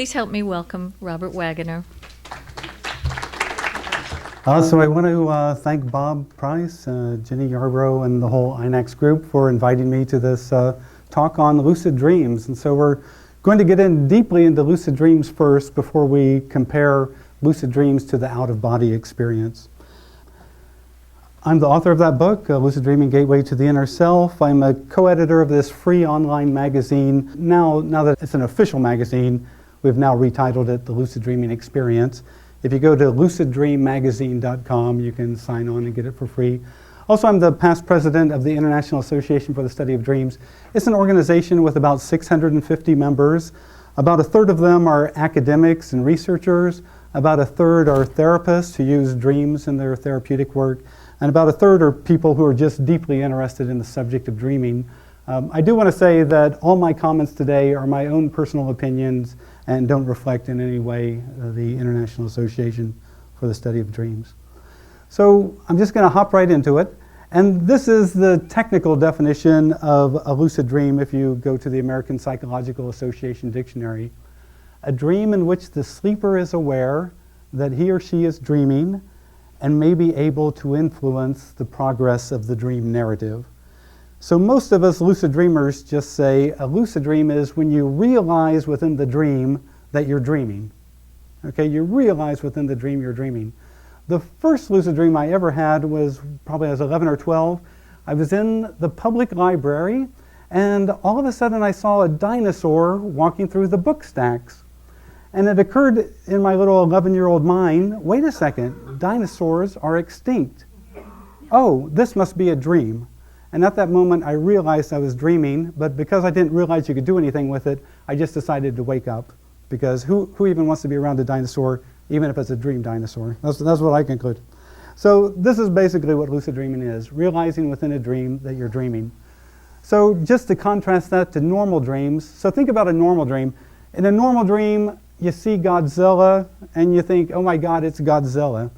Please help me welcome Robert Waggoner. So I want to thank Bob Price, Jenny Yarbrough, and the whole INACS group for inviting me to this talk on lucid dreams. And so we're going to get in deeply into lucid dreams first before we compare lucid dreams to the out-of-body experience. I'm the author of that book, Lucid Dreaming Gateway to the Inner Self. I'm a co-editor of this free online magazine. Now that it's an official magazine, we've now retitled it The Lucid Dreaming Experience. If you go to luciddreammagazine.com, you can sign on and get it for free. Also, I'm the past president of the International Association for the Study of Dreams. It's an organization with about 650 members. About a third of them are academics and researchers. About a third are therapists who use dreams in their therapeutic work. And about a third are people who are just deeply interested in the subject of dreaming. I do want to say that all my comments today are my own personal opinions and don't reflect in any way the International Association for the Study of Dreams. So I'm just going to hop right into it. And this is the technical definition of a lucid dream if you go to the American Psychological Association Dictionary. A dream in which the sleeper is aware that he or she is dreaming and may be able to influence the progress of the dream narrative. So most of us lucid dreamers just say a lucid dream is when you realize within the dream that you're dreaming. Okay, you realize within the dream you're dreaming. The first lucid dream I ever had was probably I was 11 or 12. I was in the public library and all of a sudden I saw a dinosaur walking through the book stacks. And it occurred in my little 11-year-old mind, wait a second, dinosaurs are extinct. Oh, this must be a dream. And at that moment, I realized I was dreaming, but because I didn't realize you could do anything with it, I just decided to wake up. Because who even wants to be around a dinosaur, even if it's a dream dinosaur? That's what I conclude. So this is basically what lucid dreaming is, realizing within a dream that you're dreaming. So just to contrast that to normal dreams, so think about a normal dream. In a normal dream, you see Godzilla and you think, oh my God, it's Godzilla.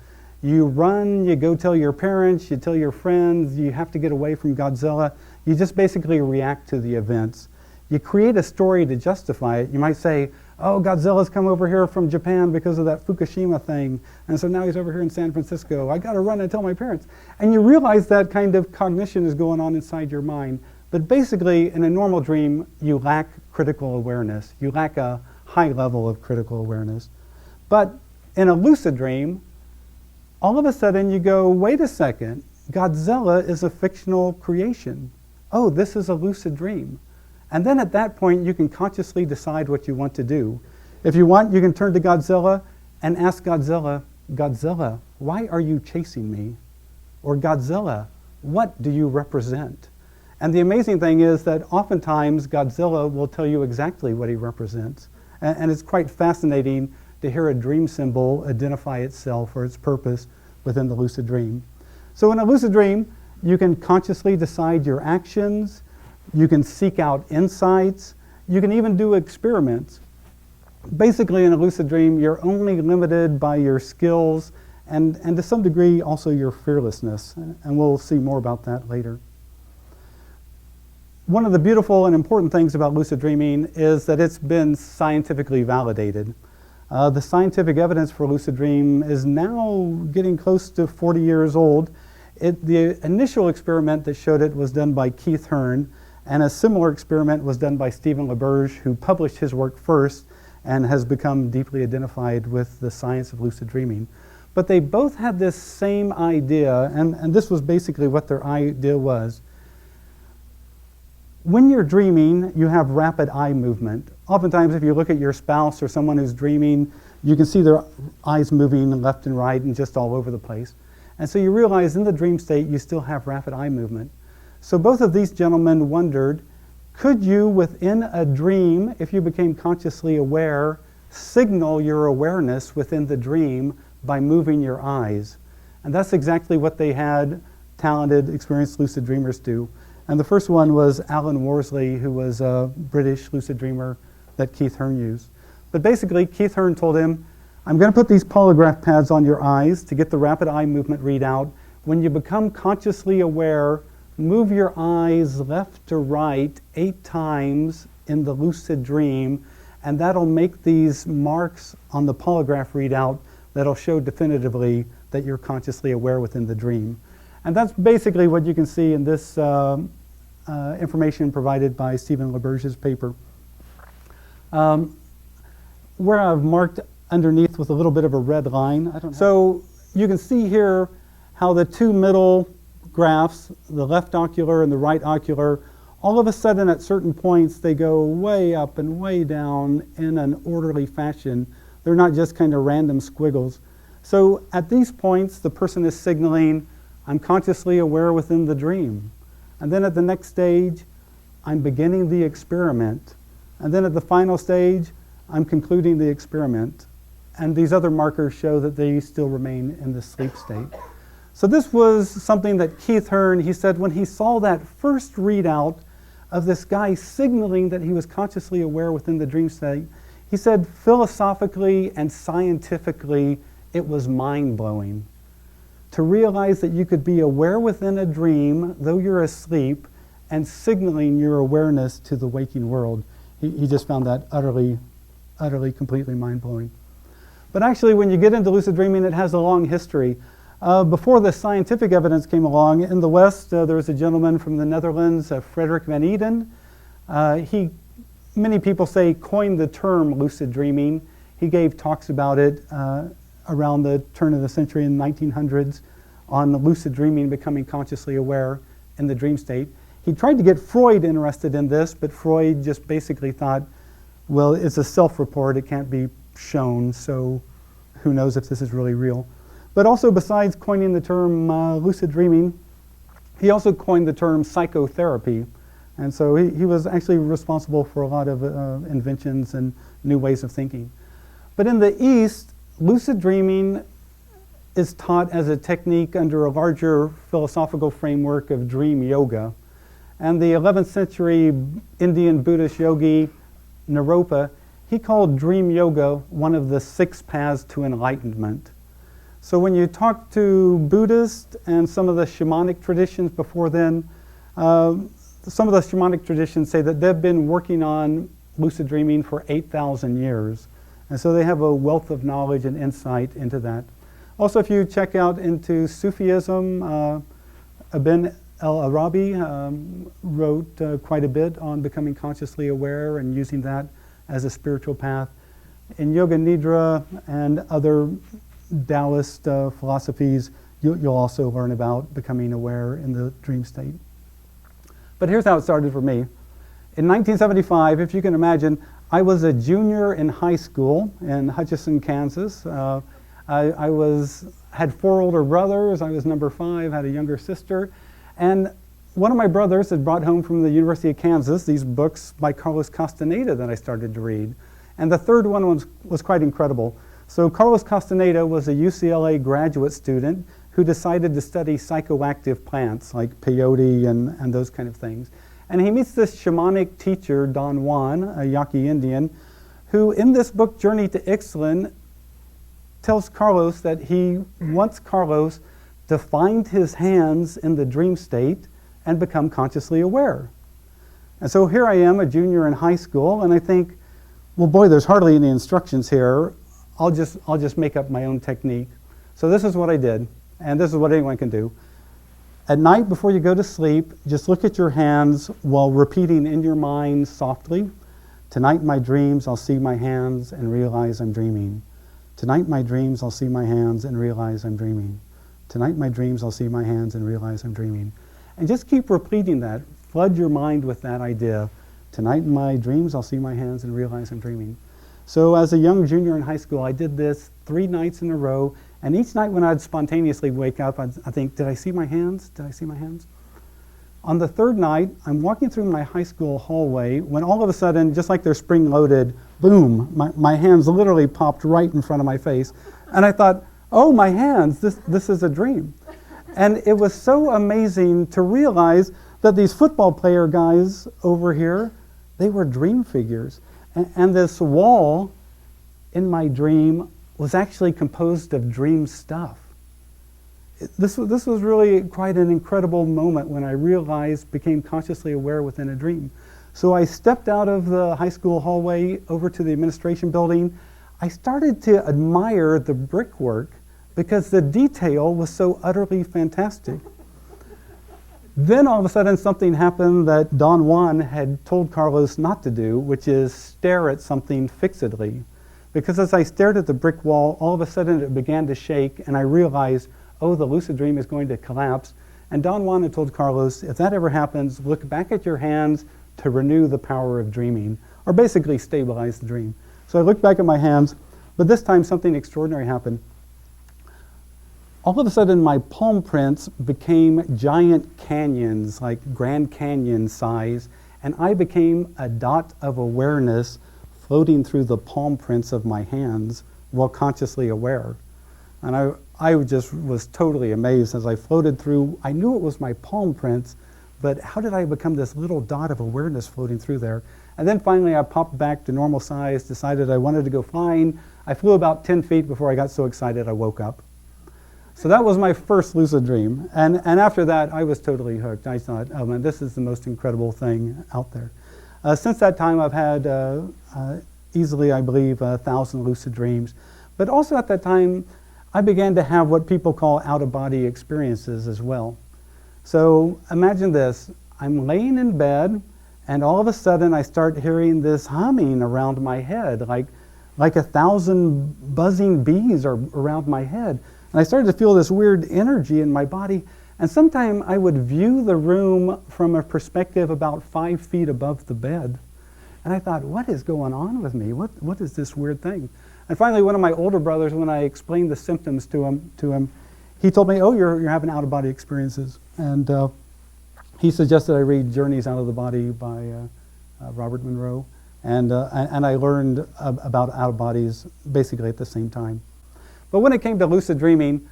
You run, you go tell your parents, you tell your friends, you have to get away from Godzilla. You just basically react to the events. You create a story to justify it. You might say, oh, Godzilla's come over here from Japan because of that Fukushima thing. And so now he's over here in San Francisco. I gotta run and tell my parents. And you realize that kind of cognition is going on inside your mind. But basically, in a normal dream, you lack critical awareness. You lack a high level of critical awareness. But in a lucid dream, all of a sudden you go, wait a second, Godzilla is a fictional creation. Oh, this is a lucid dream. And then at that point, you can consciously decide what you want to do. If you want, you can turn to Godzilla and ask Godzilla, Godzilla, why are you chasing me? Or Godzilla, what do you represent? And the amazing thing is that oftentimes Godzilla will tell you exactly what he represents. And it's quite fascinating to hear a dream symbol identify itself or its purpose within the lucid dream. So in a lucid dream, you can consciously decide your actions, you can seek out insights, you can even do experiments. Basically in a lucid dream, you're only limited by your skills and to some degree also your fearlessness. And we'll see more about that later. One of the beautiful and important things about lucid dreaming is that it's been scientifically validated. The scientific evidence for lucid dream is now getting close to 40 years old. The initial experiment that showed it was done by Keith Hearn, and a similar experiment was done by Stephen LaBerge, who published his work first and has become deeply identified with the science of lucid dreaming. But they both had this same idea, and this was basically what their idea was. When you're dreaming, you have rapid eye movement. Oftentimes, if you look at your spouse or someone who's dreaming, you can see their eyes moving left and right and just all over the place. And so you realize in the dream state, you still have rapid eye movement. So both of these gentlemen wondered, could you, within a dream, if you became consciously aware, signal your awareness within the dream by moving your eyes? And that's exactly what they had talented, experienced lucid dreamers do. And the first one was Alan Worsley, who was a British lucid dreamer that Keith Hearn used. But basically, Keith Hearn told him, I'm going to put these polygraph pads on your eyes to get the rapid eye movement readout. When you become consciously aware, move your eyes left to right 8 times in the lucid dream, and that'll make these marks on the polygraph readout that'll show definitively that you're consciously aware within the dream. And that's basically what you can see in this information provided by Stephen LaBerge's paper. Where I've marked underneath with a little bit of a red line. So you can see here how the two middle graphs, the left ocular and the right ocular, all of a sudden at certain points they go way up and way down in an orderly fashion. They're not just kind of random squiggles. So at these points the person is signaling, I'm consciously aware within the dream. And then at the next stage, I'm beginning the experiment. And then at the final stage, I'm concluding the experiment. And these other markers show that they still remain in the sleep state. So this was something that Keith Hearn, he said when he saw that first readout of this guy signaling that he was consciously aware within the dream state, he said philosophically and scientifically, it was mind-blowing. To realize that you could be aware within a dream, though you're asleep, and signaling your awareness to the waking world. He just found that utterly, completely mind-blowing. But actually, when you get into lucid dreaming, it has a long history. Before the scientific evidence came along, in the West, there was a gentleman from the Netherlands, Frederik van Eden. He, many people say, coined the term lucid dreaming. He gave talks about it around the turn of the century in the 1900s on the lucid dreaming, becoming consciously aware in the dream state. He tried to get Freud interested in this, but Freud just basically thought, well, it's a self-report, it can't be shown, so who knows if this is really real. But also, besides coining the term lucid dreaming, he also coined the term psychotherapy. And so he was actually responsible for a lot of inventions and new ways of thinking. But in the East, lucid dreaming is taught as a technique under a larger philosophical framework of dream yoga. And the 11th century Indian Buddhist yogi, Naropa, he called dream yoga one of the 6 paths to enlightenment. So when you talk to Buddhists and some of the shamanic traditions before then, some of the shamanic traditions say that they've been working on lucid dreaming for 8,000 years. And so they have a wealth of knowledge and insight into that. Also, if you check out into Sufism, Ibn al-Arabi wrote quite a bit on becoming consciously aware and using that as a spiritual path. In Yoga Nidra and other Taoist philosophies, you'll also learn about becoming aware in the dream state. But here's how it started for me. In 1975, if you can imagine, I was a junior in high school in Hutchinson, Kansas. I had 4 older brothers. I was number 5, had a younger sister. And one of my brothers had brought home from the University of Kansas these books by Carlos Castaneda that I started to read. And the third one was quite incredible. So Carlos Castaneda was a UCLA graduate student who decided to study psychoactive plants like peyote and those kind of things. And he meets this shamanic teacher, Don Juan, a Yaqui Indian, who in this book, Journey to Ixtlan, tells Carlos that he wants Carlos to find his hands in the dream state and become consciously aware. And so here I am, a junior in high school, and I think, well, boy, there's hardly any instructions here. I'll just make up my own technique. So this is what I did, and this is what anyone can do. At night before you go to sleep, just look at your hands while repeating in your mind softly, tonight in my dreams I'll see my hands and realize I'm dreaming. Tonight in my dreams I'll see my hands and realize I'm dreaming. Tonight in my dreams I'll see my hands and realize I'm dreaming. And just keep repeating that. Flood your mind with that idea. Tonight in my dreams I'll see my hands and realize I'm dreaming. So as a young junior in high school, I did this 3 nights in a row. And each night when I'd spontaneously wake up, I'd think, did I see my hands? Did I see my hands? On the 3rd night, I'm walking through my high school hallway when all of a sudden, just like they're spring-loaded, boom, my hands literally popped right in front of my face. And I thought, oh, my hands, this is a dream. And it was so amazing to realize that these football player guys over here, they were dream figures. And this wall in my dream was actually composed of dream stuff. This was really quite an incredible moment when I realized, became consciously aware within a dream. So I stepped out of the high school hallway over to the administration building. I started to admire the brickwork because the detail was so utterly fantastic. Then all of a sudden something happened that Don Juan had told Carlos not to do, which is stare at something fixedly. Because as I stared at the brick wall, all of a sudden it began to shake, and I realized, oh, the lucid dream is going to collapse. And Don Juan had told Carlos, if that ever happens, look back at your hands to renew the power of dreaming, or basically stabilize the dream. So I looked back at my hands, but this time something extraordinary happened. All of a sudden, my palm prints became giant canyons, like Grand Canyon size, and I became a dot of awareness floating through the palm prints of my hands while consciously aware. And I just was totally amazed as I floated through. I knew it was my palm prints, but how did I become this little dot of awareness floating through there? And then finally, I popped back to normal size, decided I wanted to go flying. I flew about 10 feet before I got so excited I woke up. So that was my first lucid dream. And after that, I was totally hooked. I thought, oh man, this is the most incredible thing out there. Since that time, I've had easily, I believe, 1,000 lucid dreams. But also at that time, I began to have what people call out-of-body experiences as well. So imagine this. I'm laying in bed, and all of a sudden, I start hearing this humming around my head, like 1,000 buzzing bees are around my head. And I started to feel this weird energy in my body. And sometime I would view the room from a perspective about 5 feet above the bed. And I thought, what is going on with me? What is this weird thing? And finally, one of my older brothers, when I explained the symptoms to him, he told me, oh, you're having out-of-body experiences. And he suggested I read Journeys Out of the Body by Robert Monroe. And I learned about out-of-bodies basically at the same time. But when it came to lucid dreaming,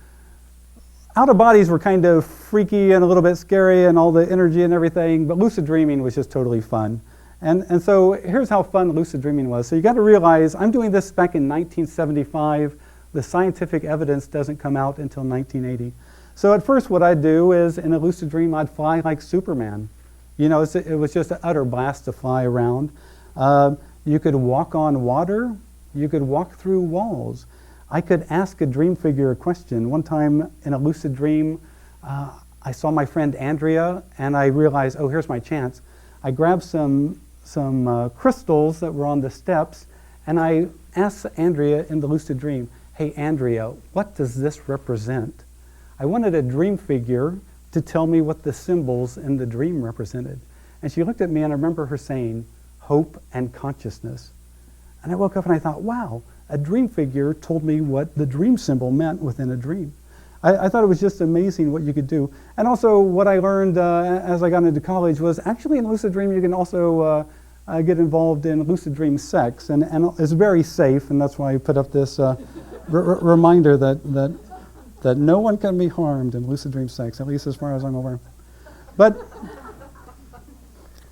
out-of-bodies were kind of freaky and a little bit scary and all the energy and everything, but lucid dreaming was just totally fun. And so here's how fun lucid dreaming was. So you got to realize, I'm doing this back in 1975. The scientific evidence doesn't come out until 1980. So at first what I'd do is, in a lucid dream, I'd fly like Superman. You know, it was just an utter blast to fly around. You could walk on water. You could walk through walls. I could ask a dream figure a question. One time in a lucid dream, I saw my friend Andrea, and I realized, oh, here's my chance. I grabbed some crystals that were on the steps, and I asked Andrea in the lucid dream, hey, Andrea, what does this represent? I wanted a dream figure to tell me what the symbols in the dream represented. And she looked at me, and I remember her saying, hope and consciousness. And I woke up and I thought, wow, a dream figure told me what the dream symbol meant within a dream. I thought it was just amazing what you could do. And also what I learned as I got into college was actually in lucid dream you can also get involved in lucid dream sex. And it's very safe, and that's why I put up this reminder that no one can be harmed in lucid dream sex, at least as far as I'm aware. But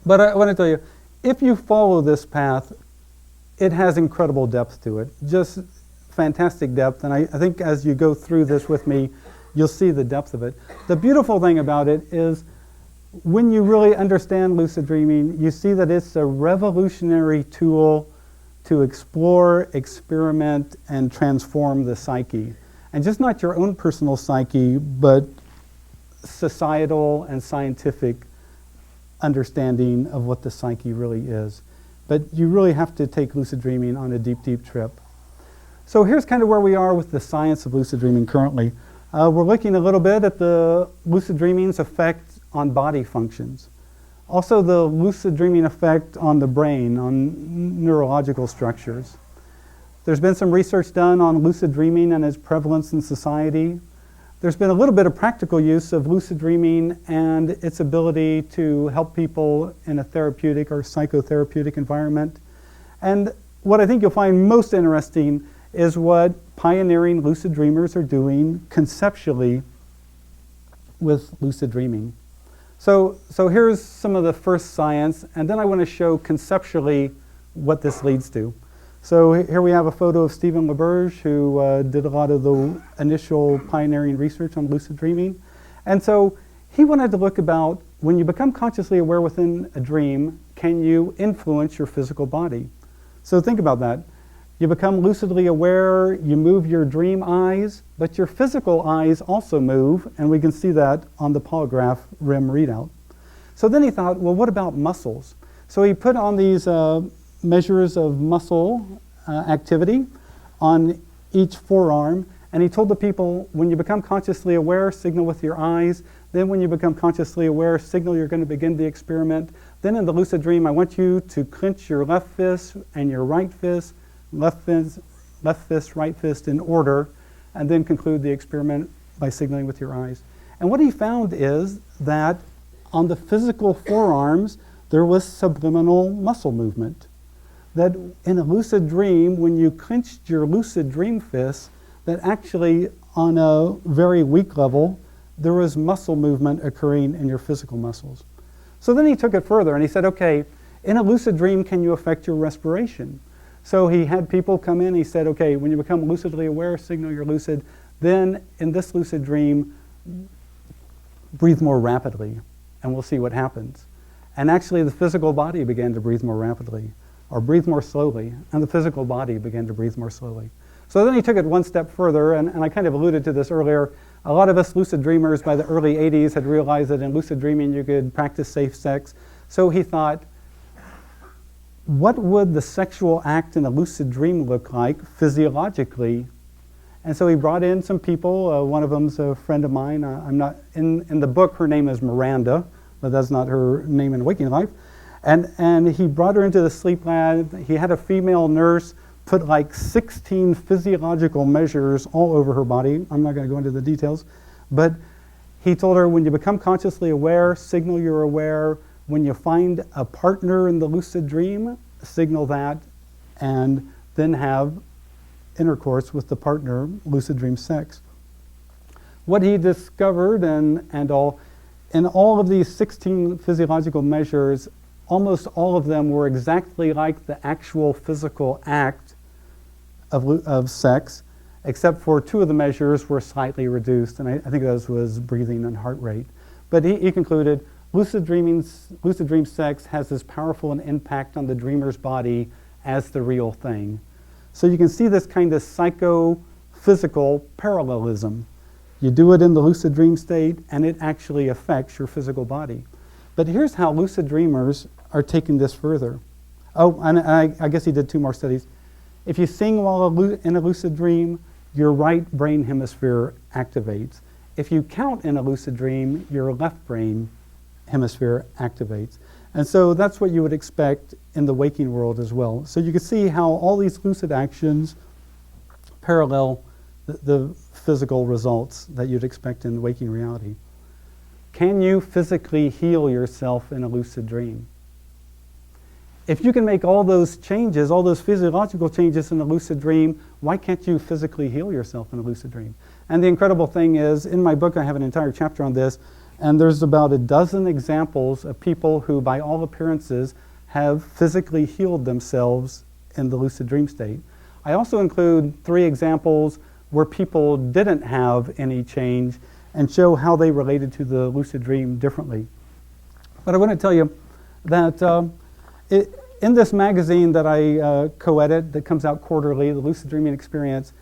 I want to tell you, if you follow this path, it has incredible depth to it, just fantastic depth. And I think as you go through this with me, you'll see the depth of it. The beautiful thing about it is when you really understand lucid dreaming, you see that it's a revolutionary tool to explore, experiment, and transform the psyche. And just not your own personal psyche, but societal and scientific understanding of what the psyche really is. But you really have to take lucid dreaming on a deep, deep trip. So here's kind of where we are with the science of lucid dreaming currently. We're looking a little bit at the lucid dreaming's effect on body functions. Also the lucid dreaming effect on the brain, on neurological structures. There's been some research done on lucid dreaming and its prevalence in society. There's been a little bit of practical use of lucid dreaming and its ability to help people in a therapeutic or psychotherapeutic environment. And what I think you'll find most interesting is what pioneering lucid dreamers are doing conceptually with lucid dreaming. So here's some of the first science, and then I want to show conceptually what this leads to. So here we have a photo of Stephen LaBerge, who did a lot of the initial pioneering research on lucid dreaming. And so he wanted to look about when you become consciously aware within a dream, can you influence your physical body? So think about that. You become lucidly aware, you move your dream eyes, but your physical eyes also move, and we can see that on the polygraph REM readout. So then he thought, well, what about muscles? So he put on these measures of muscle activity on each forearm, and he told the people, when you become consciously aware, signal with your eyes. Then when you become consciously aware, signal you're going to begin the experiment. Then in the lucid dream, I want you to clench your left fist and your right fist, left fist, right fist in order, and then conclude the experiment by signaling with your eyes. And what he found is that on the physical forearms, there was subliminal muscle movement. That in a lucid dream, when you clenched your lucid dream fist, that actually on a very weak level, there was muscle movement occurring in your physical muscles. So then he took it further and he said, okay, in a lucid dream, can you affect your respiration? So he had people come in, he said, okay, when you become lucidly aware, signal you're lucid, then in this lucid dream, breathe more rapidly, and we'll see what happens. And actually the physical body began to breathe more rapidly, or breathe more slowly, and the physical body began to breathe more slowly. So then he took it one step further, and I kind of alluded to this earlier. A lot of us lucid dreamers by the early 80s had realized that in lucid dreaming you could practice safe sex. So he thought, what would the sexual act in a lucid dream look like physiologically? And so he brought in some people. One of them's a friend of mine. I'm not in the book, her name is Miranda, but that's not her name in waking life. And he brought her into the sleep lab. He had a female nurse put like 16 physiological measures all over her body. I'm not going to go into the details, but he told her, when you become consciously aware, signal you're aware. When you find a partner in the lucid dream, signal that, and then have intercourse with the partner, lucid dream sex. What he discovered in all of these 16 physiological measures, almost all of them were exactly like the actual physical act of sex, except for 2 of the measures were slightly reduced, and I think those was breathing and heart rate. But he concluded, lucid dream sex has as powerful an impact on the dreamer's body as the real thing. So you can see this kind of psycho-physical parallelism. You do it in the lucid dream state, and it actually affects your physical body. But here's how lucid dreamers are taking this further. Oh, and I guess he did 2 more studies. If you sing while in a lucid dream, your right brain hemisphere activates. If you count in a lucid dream, your left brain hemisphere activates. And so that's what you would expect in the waking world as well. So you can see how all these lucid actions parallel the physical results that you'd expect in waking reality. Can you physically heal yourself in a lucid dream? If you can make all those changes, all those physiological changes in a lucid dream, why can't you physically heal yourself in a lucid dream? And the incredible thing is, in my book I have an entire chapter on this, and there's about a dozen examples of people who, by all appearances, have physically healed themselves in the lucid dream state. I also include 3 examples where people didn't have any change and show how they related to the lucid dream differently. But I want to tell you that in this magazine that I co-edit, that comes out quarterly, the Lucid Dreaming Experience,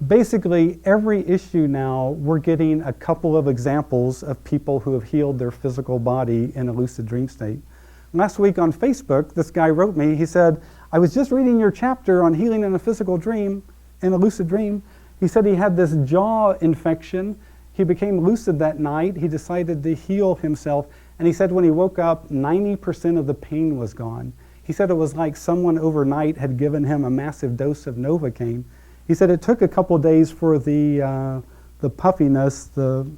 basically every issue now we're getting a couple of examples of people who have healed their physical body in a lucid dream state. Last week on Facebook, this guy wrote me, he said, I was just reading your chapter on healing in a physical dream, in a lucid dream. He said he had this jaw infection. He became lucid that night. He decided to heal himself. And he said when he woke up, 90% of the pain was gone. He said it was like someone overnight had given him a massive dose of Novocaine. He said it took a couple days for the puffiness, all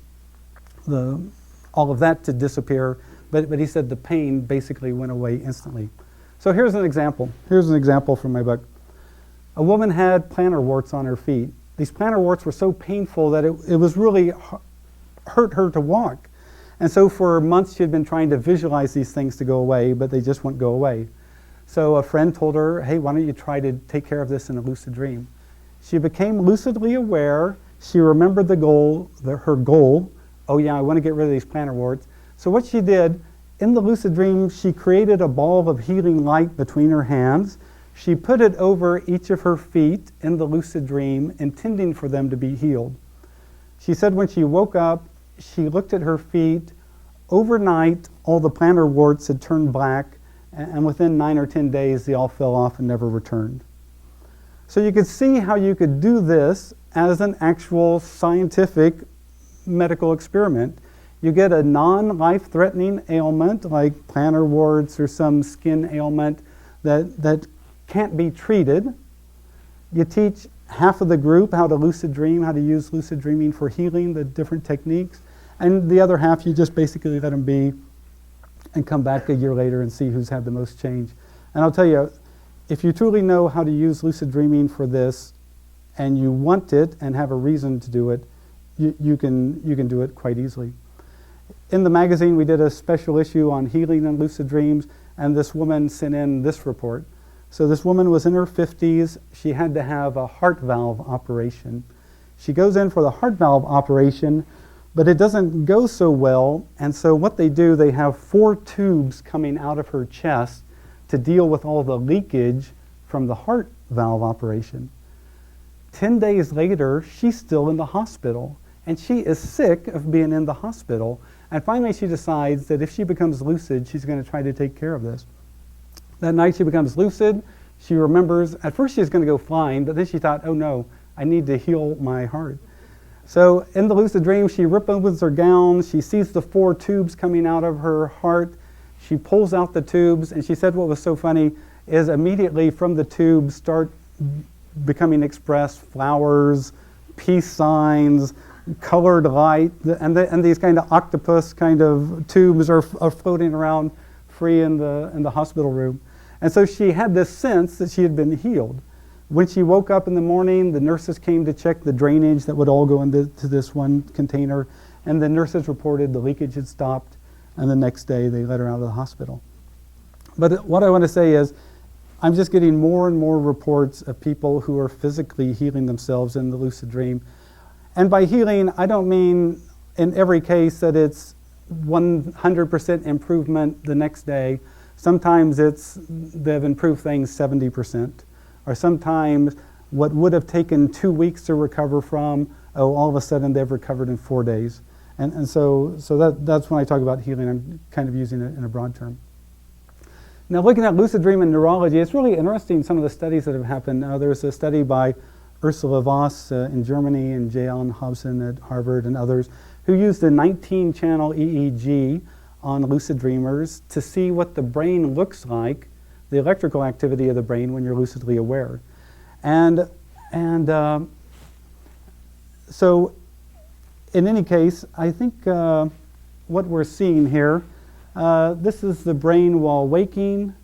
of that to disappear, but he said the pain basically went away instantly. So here's an example. Here's an example from my book. A woman had plantar warts on her feet. These plantar warts were so painful that it was really hurt her to walk. And so for months she had been trying to visualize these things to go away, but they just wouldn't go away. So a friend told her, hey, why don't you try to take care of this in a lucid dream? She became lucidly aware. She remembered her goal. Oh yeah, I want to get rid of these plantar warts. So what she did, in the lucid dream, she created a ball of healing light between her hands. She put it over each of her feet in the lucid dream, intending for them to be healed. She said when she woke up, she looked at her feet. Overnight, all the plantar warts had turned black, and within 9 or 10 days, they all fell off and never returned. So you could see how you could do this as an actual scientific medical experiment. You get a non-life-threatening ailment like plantar warts or some skin ailment that can't be treated. You teach half of the group how to lucid dream, how to use lucid dreaming for healing, the different techniques, and the other half you just basically let them be and come back a year later and see who's had the most change. And I'll tell you, if you truly know how to use lucid dreaming for this and you want it and have a reason to do it, you can do it quite easily. In the magazine, we did a special issue on healing and lucid dreams, and this woman sent in this report. So this woman was in her 50s. She had to have a heart valve operation. She goes in for the heart valve operation, but it doesn't go so well, and so what they do, they have 4 tubes coming out of her chest to deal with all the leakage from the heart valve operation. 10 days later, she's still in the hospital, and she is sick of being in the hospital. And finally, she decides that if she becomes lucid, she's going to try to take care of this. That night, she becomes lucid. She remembers, at first she was going to go flying, but then she thought, oh no, I need to heal my heart. So in the lucid dream, she rips open her gown. She sees the 4 tubes coming out of her heart. She pulls out the tubes, and she said what was so funny is immediately from the tubes start becoming expressed flowers, peace signs, colored light, and these kind of octopus kind of tubes are floating around free in the hospital room. And so she had this sense that she had been healed. When she woke up in the morning, the nurses came to check the drainage that would all go into this one container, and the nurses reported the leakage had stopped, and the next day they let her out of the hospital. But what I want to say is, I'm just getting more and more reports of people who are physically healing themselves in the lucid dream. And by healing, I don't mean in every case that it's 100% improvement the next day. Sometimes they've improved things 70%. Or sometimes what would have taken 2 weeks to recover from, all of a sudden they've recovered in 4 days. And so that's when I talk about healing, I'm kind of using it in a broad term. Now looking at lucid dream and neurology, it's really interesting some of the studies that have happened. There's a study by Ursula Voss in Germany and J. Allen Hobson at Harvard and others who used a 19-channel EEG on lucid dreamers to see what the brain looks like, the electrical activity of the brain when you're lucidly aware. And so in any case, I think what we're seeing here, this is the brain while waking.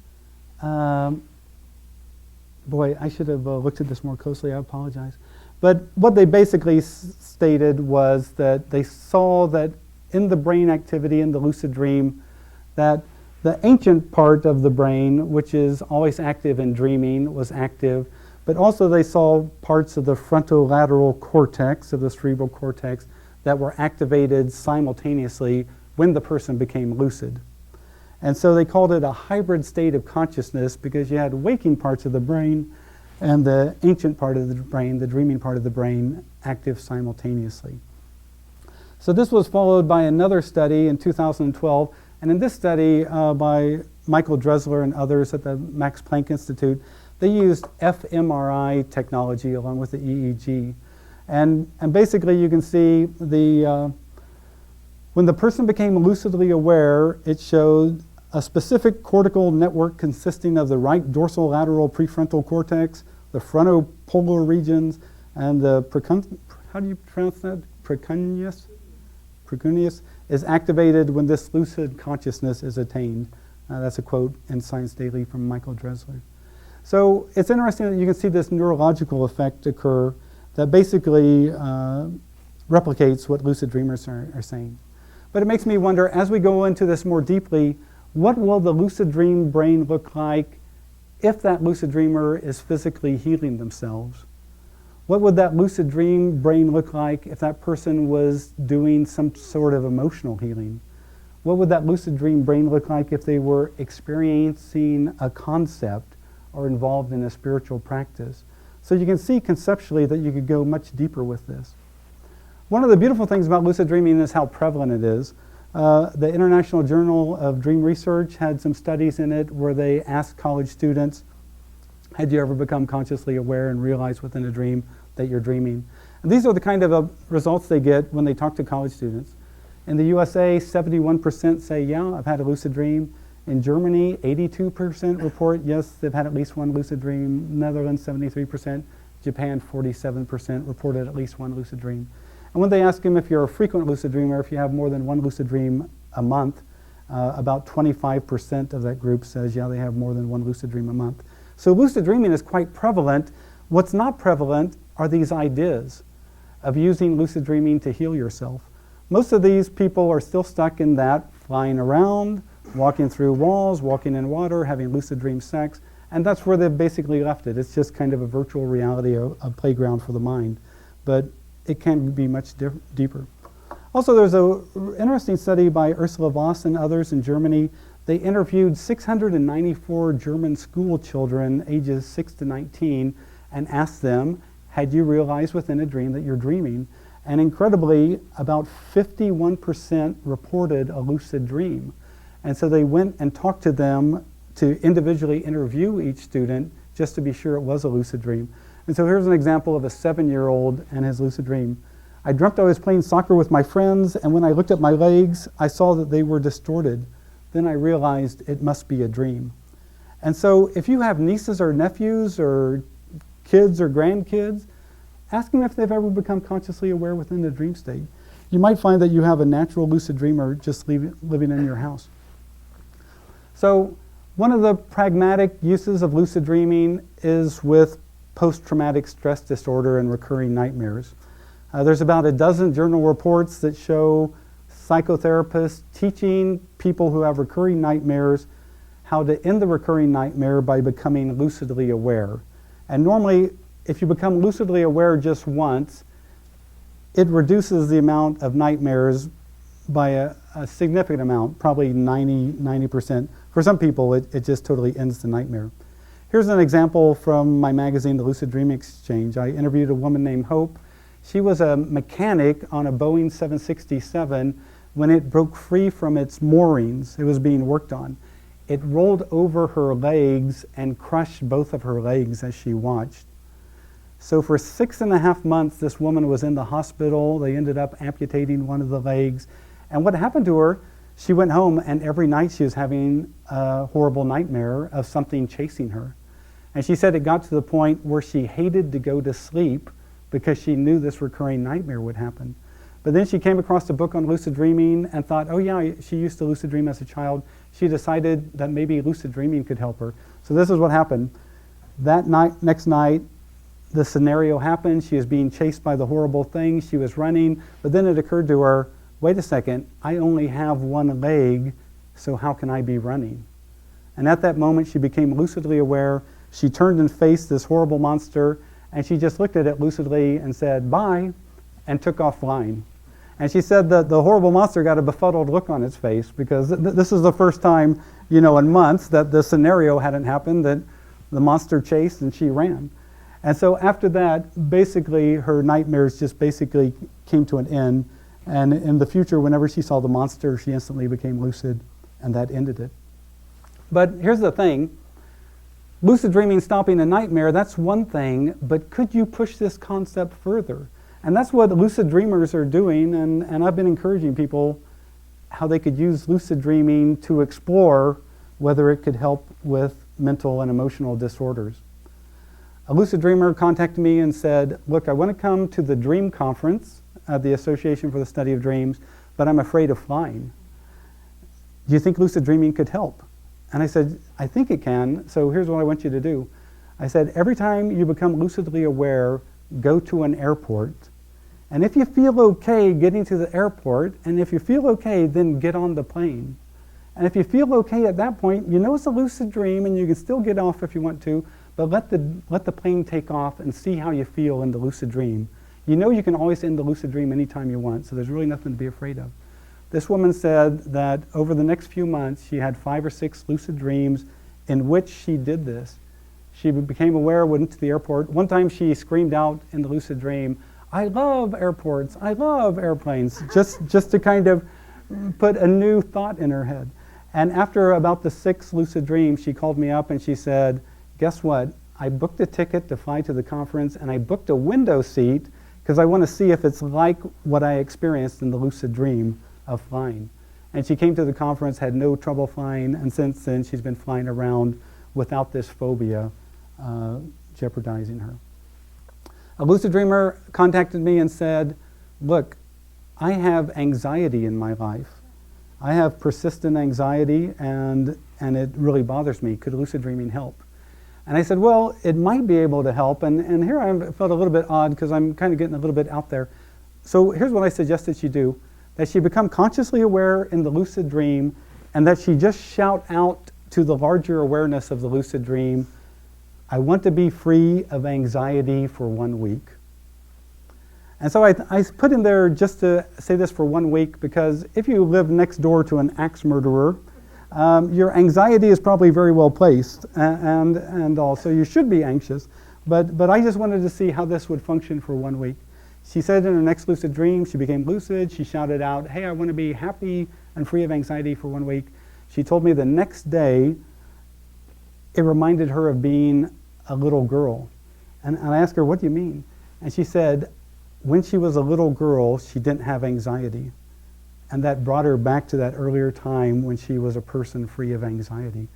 Boy, I should have looked at this more closely, I apologize. But what they basically stated was that they saw that in the brain activity in the lucid dream, that the ancient part of the brain, which is always active in dreaming, was active, but also they saw parts of the frontolateral cortex, of the cerebral cortex, that were activated simultaneously when the person became lucid. And so they called it a hybrid state of consciousness because you had waking parts of the brain and the ancient part of the brain, the dreaming part of the brain, active simultaneously. So this was followed by another study in 2012, and in this study by Michael Dressler and others at the Max Planck Institute, they used fMRI technology along with the EEG. And basically you can see when the person became lucidly aware, it showed a specific cortical network consisting of the right dorsolateral prefrontal cortex, the frontopolar regions, and the how do you pronounce that? Precuneus is activated when this lucid consciousness is attained. That's a quote in Science Daily from Michael Dressler. So it's interesting that you can see this neurological effect occur that basically replicates what lucid dreamers are saying. But it makes me wonder, as we go into this more deeply, what will the lucid dream brain look like if that lucid dreamer is physically healing themselves? What would that lucid dream brain look like if that person was doing some sort of emotional healing? what would that lucid dream brain look like if they were experiencing a concept or involved in a spiritual practice? So you can see conceptually that you could go much deeper with this. One of the beautiful things about lucid dreaming is how prevalent it is. The International Journal of Dream Research had some studies in it where they asked college students, had you ever become consciously aware and realize within a dream that you're dreaming? And these are the kind of results they get when they talk to college students. In the USA, 71% say, yeah, I've had a lucid dream. In Germany, 82% report, yes, they've had at least one lucid dream. Netherlands, 73%. Japan, 47% reported at least one lucid dream. And when they ask them if you're a frequent lucid dreamer, if you have more than one lucid dream a month, about 25% of that group says, yeah, they have more than one lucid dream a month. So lucid dreaming is quite prevalent. What's not prevalent are these ideas of using lucid dreaming to heal yourself. Most of these people are still stuck in that, flying around, walking through walls, walking in water, having lucid dream sex, and that's where they've basically left it. It's just kind of a virtual reality, a playground for the mind. But it can be much deeper. Also, there's an interesting study by Ursula Voss and others in Germany. They interviewed 694 German school children ages 6 to 19 and asked them, had you realized within a dream that you're dreaming? And incredibly, about 51% reported a lucid dream. And so they went and talked to them to individually interview each student just to be sure it was a lucid dream. And so here's an example of a 7-year-old and his lucid dream. I dreamt I was playing soccer with my friends, and when I looked at my legs, I saw that they were distorted. Then I realized it must be a dream. And so if you have nieces or nephews or kids or grandkids, ask them if they've ever become consciously aware within the dream state. You might find that you have a natural lucid dreamer just living in your house. So one of the pragmatic uses of lucid dreaming is with post-traumatic stress disorder and recurring nightmares. There's about a dozen journal reports that show psychotherapists teaching people who have recurring nightmares how to end the recurring nightmare by becoming lucidly aware. And normally, if you become lucidly aware just once, it reduces the amount of nightmares by a significant amount, probably 90%. For some people, it just totally ends the nightmare. Here's an example from my magazine, The Lucid Dream Exchange. I interviewed a woman named Hope. She was a mechanic on a Boeing 767 when it broke free from its moorings. It was being worked on. It rolled over her legs and crushed both of her legs as she watched. So for 6.5 months, this woman was in the hospital. They ended up amputating one of the legs. And what happened to her, she went home and every night she was having a horrible nightmare of something chasing her. And she said it got to the point where she hated to go to sleep because she knew this recurring nightmare would happen. But then she came across a book on lucid dreaming and thought, oh yeah, she used to lucid dream as a child. She decided that maybe lucid dreaming could help her. So this is what happened. That night, next night, the scenario happened. She was being chased by the horrible thing. She was running, but then it occurred to her, wait a second, I only have one leg, so how can I be running? And at that moment, she became lucidly aware. She turned and faced this horrible monster, and she just looked at it lucidly and said, bye, and took off flying. And she said that the horrible monster got a befuddled look on its face because this is the first time, in months that the scenario hadn't happened, that the monster chased and she ran. And so after that, basically her nightmares just basically came to an end. And in the future, whenever she saw the monster, she instantly became lucid, and that ended it. But here's the thing. Lucid dreaming stopping a nightmare, that's one thing, but could you push this concept further? And that's what lucid dreamers are doing, and I've been encouraging people how they could use lucid dreaming to explore whether it could help with mental and emotional disorders. A lucid dreamer contacted me and said, look, I want to come to the dream conference at the Association for the Study of Dreams, but I'm afraid of flying. Do you think lucid dreaming could help? And I said, I think it can, so here's what I want you to do. I said, every time you become lucidly aware, go to an airport. And if you feel okay getting to the airport, and if you feel okay, then get on the plane. And if you feel okay at that point, you know it's a lucid dream and you can still get off if you want to, but let the plane take off and see how you feel in the lucid dream. You know you can always end the lucid dream anytime you want, so there's really nothing to be afraid of. This woman said that over the next few months, she had 5 or 6 lucid dreams in which she did this. She became aware, went to the airport. One time she screamed out in the lucid dream, "I love airports, I love airplanes," just to kind of put a new thought in her head. And after about the 6th lucid dream, she called me up and she said, "Guess what? I booked a ticket to fly to the conference and I booked a window seat because I want to see if it's like what I experienced in the lucid dream of flying." And she came to the conference, had no trouble flying, and since then she's been flying around without this phobia jeopardizing her. A lucid dreamer contacted me and said, "Look, I have anxiety in my life. I have persistent anxiety and it really bothers me. Could lucid dreaming help?" And I said, well, it might be able to help. And here I felt a little bit odd because I'm kind of getting a little bit out there. So here's what I suggested she do, that she become consciously aware in the lucid dream and that she just shout out to the larger awareness of the lucid dream, "I want to be free of anxiety for 1 week." And so I put in there just to say this for 1 week because if you live next door to an axe murderer, your anxiety is probably very well placed, and also you should be anxious. But I just wanted to see how this would function for 1 week. She said in her next lucid dream, she became lucid. She shouted out, "Hey, I want to be happy and free of anxiety for 1 week." She told me the next day, it reminded her of being a little girl. And I asked her, "What do you mean?" And she said, when she was a little girl, she didn't have anxiety. And that brought her back to that earlier time when she was a person free of anxiety.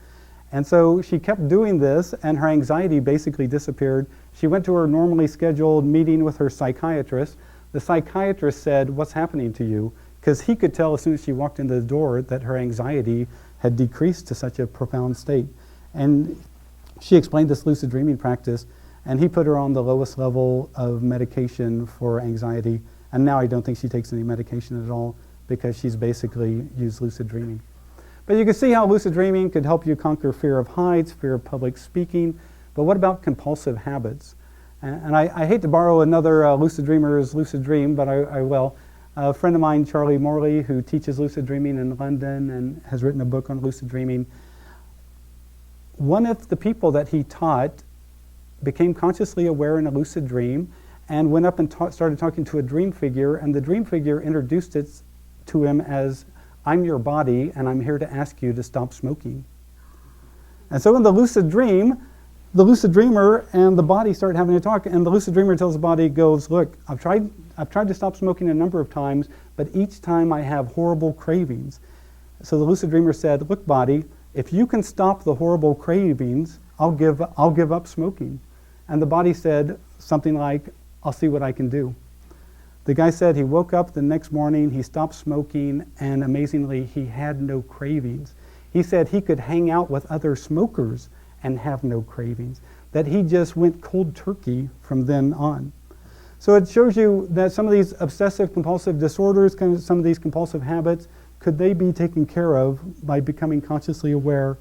And so she kept doing this, and her anxiety basically disappeared. She went to her normally scheduled meeting with her psychiatrist. The psychiatrist said, "What's happening to you?" Because he could tell as soon as she walked into the door that her anxiety had decreased to such a profound state. And she explained this lucid dreaming practice, and he put her on the lowest level of medication for anxiety. And now I don't think she takes any medication at all, because she's basically used lucid dreaming. But you can see how lucid dreaming could help you conquer fear of heights, fear of public speaking. But what about compulsive habits? And I hate to borrow another lucid dreamer's lucid dream, but I will. A friend of mine, Charlie Morley, who teaches lucid dreaming in London and has written a book on lucid dreaming, one of the people that he taught became consciously aware in a lucid dream and went up and started talking to a dream figure, and the dream figure introduced it to him as, "I'm your body, and I'm here to ask you to stop smoking." And so in the lucid dream, the lucid dreamer and the body start having a talk, and the lucid dreamer tells the body, goes, "Look, I've tried to stop smoking a number of times, but each time I have horrible cravings." So the lucid dreamer said, "Look, body, if you can stop the horrible cravings, I'll give up smoking." And the body said something like, "I'll see what I can do." The guy said he woke up the next morning, he stopped smoking, and amazingly, he had no cravings. He said he could hang out with other smokers and have no cravings, that he just went cold turkey from then on. So it shows you that some of these obsessive compulsive disorders, kind of some of these compulsive habits, could they be taken care of by becoming consciously aware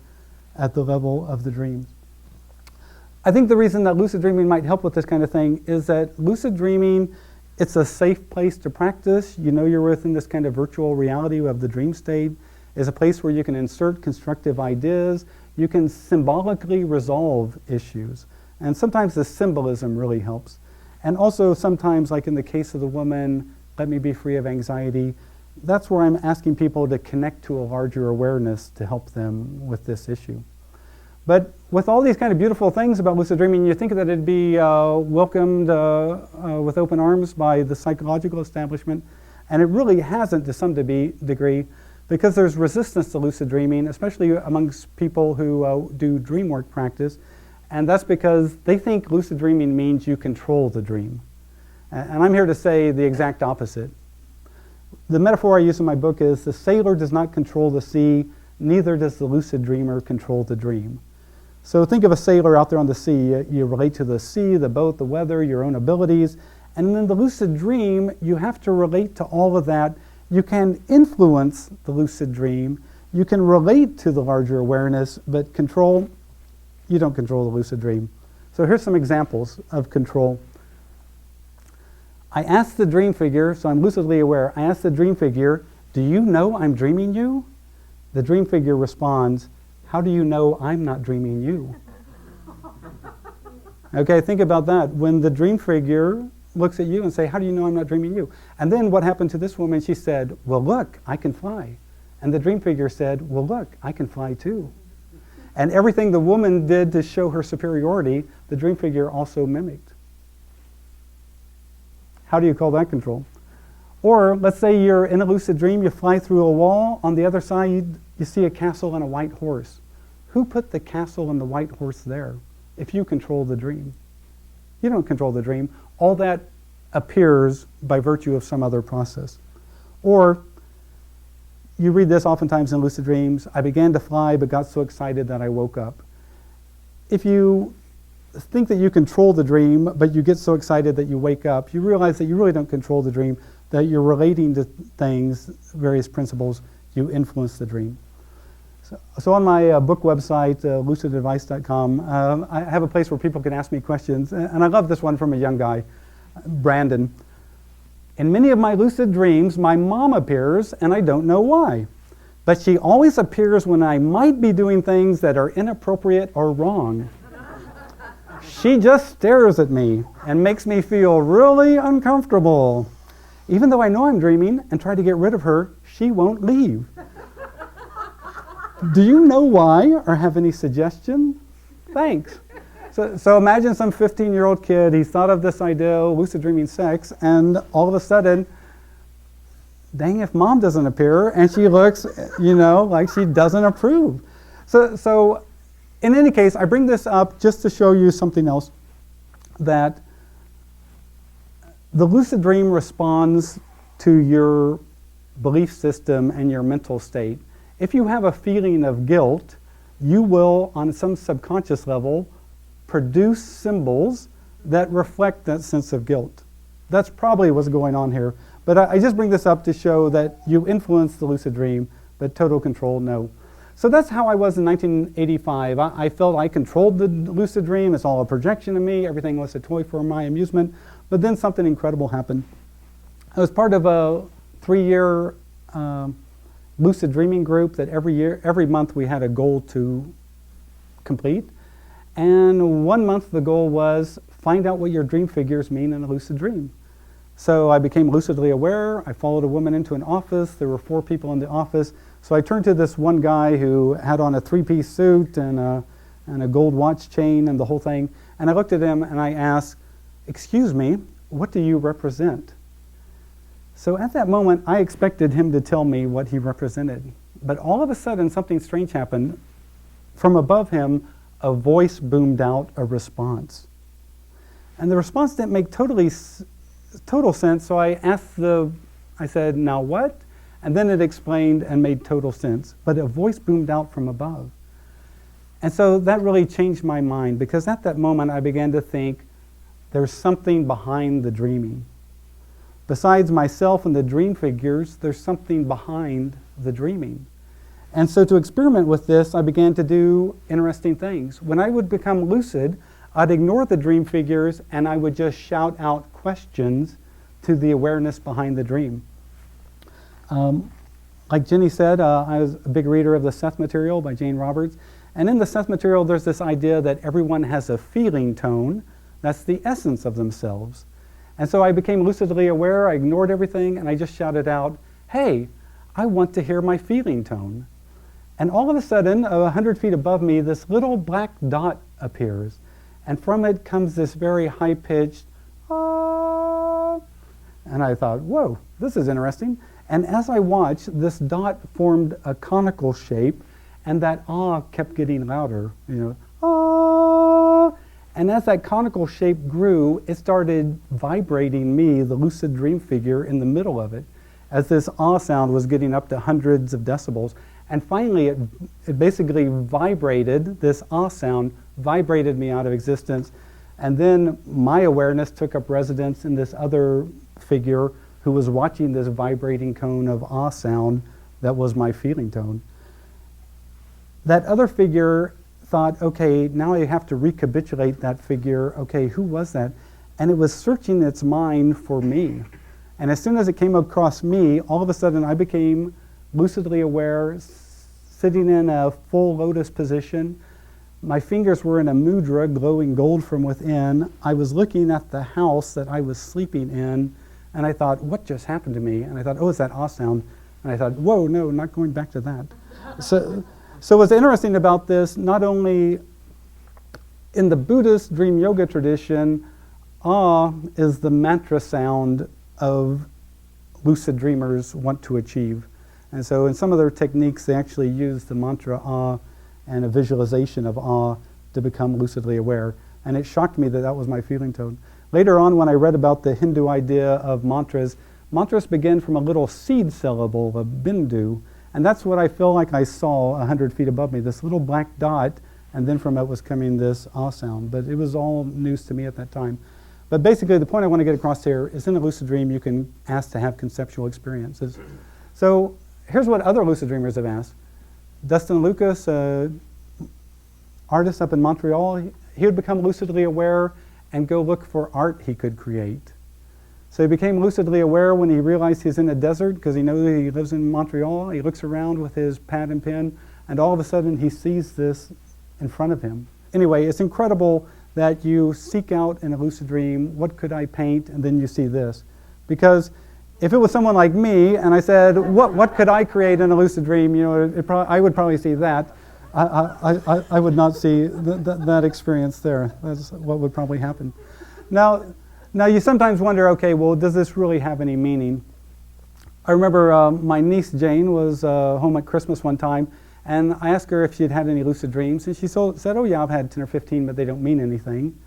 at the level of the dreams? I think the reason that lucid dreaming might help with this kind of thing is that lucid dreaming, it's a safe place to practice. You know you're within this kind of virtual reality of the dream state. It's a place where you can insert constructive ideas. You can symbolically resolve issues. And sometimes the symbolism really helps. And also sometimes, like in the case of the woman, "Let me be free of anxiety," that's where I'm asking people to connect to a larger awareness to help them with this issue. But with all these kind of beautiful things about lucid dreaming, you think that it'd be welcomed with open arms by the psychological establishment, and it really hasn't to some degree, because there's resistance to lucid dreaming, especially amongst people who do dream work practice, and that's because they think lucid dreaming means you control the dream. And I'm here to say the exact opposite. The metaphor I use in my book is the sailor does not control the sea, neither does the lucid dreamer control the dream. So think of a sailor out there on the sea. You relate to the sea, the boat, the weather, your own abilities. And in the lucid dream, you have to relate to all of that. You can influence the lucid dream. You can relate to the larger awareness, but you don't control the lucid dream. So here's some examples of control. I asked the dream figure, so I'm lucidly aware, I asked the dream figure "Do you know I'm dreaming you?" The dream figure responds, "How do you know I'm not dreaming you?" Okay, think about that. When the dream figure looks at you and say, "How do you know I'm not dreaming you?" And then what happened to this woman? She said, "Well, look, I can fly." And the dream figure said, "Well, look, I can fly too." And everything the woman did to show her superiority, the dream figure also mimicked. How do you call that control? Or let's say you're in a lucid dream, you fly through a wall, on the other side you see a castle and a white horse. Who put the castle and the white horse there if you control the dream? You don't control the dream. All that appears by virtue of some other process. Or you read this oftentimes in lucid dreams, "I began to fly but got so excited that I woke up." If you think that you control the dream, but you get so excited that you wake up, you realize that you really don't control the dream, that you're relating to things, various principles, you influence the dream. So on my book website, lucidadvice.com, I have a place where people can ask me questions, and I love this one from a young guy, Brandon. "In many of my lucid dreams, my mom appears, and I don't know why. But she always appears when I might be doing things that are inappropriate or wrong. She just stares at me and makes me feel really uncomfortable. Even though I know I'm dreaming and try to get rid of her, she won't leave. Do you know why or have any suggestion? Thanks." So imagine some 15-year-old kid, he's thought of this idea, lucid dreaming sex, and all of a sudden, dang if mom doesn't appear, and she looks, like she doesn't approve. So in any case, I bring this up just to show you something else, that the lucid dream responds to your belief system and your mental state. If you have a feeling of guilt, you will, on some subconscious level, produce symbols that reflect that sense of guilt. That's probably what's going on here. But I just bring this up to show that you influence the lucid dream, but total control, no. So that's how I was in 1985. I felt I controlled the lucid dream. It's all a projection of me. Everything was a toy for my amusement. But then something incredible happened. I was part of a 3-year lucid dreaming group that every month we had a goal to complete. And 1 month the goal was find out what your dream figures mean in a lucid dream. So I became lucidly aware. I followed a woman into an office. There were 4 people in the office. So I turned to this one guy who had on a 3-piece suit and a gold watch chain and the whole thing. And I looked at him and I asked, "Excuse me, what do you represent?" So at that moment, I expected him to tell me what he represented. But all of a sudden, something strange happened. From above him, a voice boomed out a response. And the response didn't make total sense, so I said, "Now what?" And then it explained and made total sense. But a voice boomed out from above. And so that really changed my mind, because at that moment I began to think there's something behind the dreaming. Besides myself and the dream figures, there's something behind the dreaming. And so to experiment with this, I began to do interesting things. When I would become lucid, I'd ignore the dream figures and I would just shout out questions to the awareness behind the dream. Like Jenny said, I was a big reader of the Seth material by Jane Roberts. And in the Seth material, there's this idea that everyone has a feeling tone. That's the essence of themselves. And so I became lucidly aware. I ignored everything and I just shouted out, "Hey, I want to hear my feeling tone." And all of a sudden, 100 feet above me, this little black dot appears. And from it comes this very high-pitched, "Ah." And I thought, whoa, this is interesting. And as I watched, this dot formed a conical shape, and that "ah" kept getting louder, "ah." And as that conical shape grew, it started vibrating me, the lucid dream figure, in the middle of it, as this "ah" sound was getting up to hundreds of decibels. And finally, it basically vibrated, this "ah" sound vibrated me out of existence. And then my awareness took up residence in this other figure who was watching this vibrating cone of "ah" sound that was my feeling tone. That other figure thought, okay, now I have to recapitulate that figure. Okay, who was that? And it was searching its mind for me. And as soon as it came across me, all of a sudden I became lucidly aware, sitting in a full lotus position. My fingers were in a mudra, glowing gold from within. I was looking at the house that I was sleeping in, and I thought, what just happened to me? And I thought, oh, it's that ah sound. And I thought, whoa, no, not going back to that. So what's interesting about this, not only in the Buddhist dream yoga tradition, ah is the mantra sound of lucid dreamers want to achieve. And so in some of their techniques, they actually use the mantra ah and a visualization of ah to become lucidly aware. And it shocked me that that was my feeling tone. Later on, when I read about the Hindu idea of mantras, mantras begin from a little seed syllable, a bindu, and that's what I feel like I saw 100 feet above me, this little black dot, and then from it was coming this ah sound. But it was all news to me at that time. But basically, the point I want to get across here is in a lucid dream, you can ask to have conceptual experiences. So here's what other lucid dreamers have asked. Dustin Lucas, artist up in Montreal, he would become lucidly aware and go look for art he could create. So he became lucidly aware when he realized he's in a desert because he knows he lives in Montreal. He looks around with his pad and pen, and all of a sudden he sees this in front of him. Anyway, it's incredible that you seek out in a lucid dream, what could I paint, and then you see this. Because if it was someone like me and I said, what could I create in a lucid dream, you know, I would probably see that. I would not see that experience there. That's what would probably happen. Now you sometimes wonder, okay, well, does this really have any meaning? I remember my niece Jane was home at Christmas one time, and I asked her if she'd had any lucid dreams, and she said, oh yeah, I've had 10 or 15, but they don't mean anything.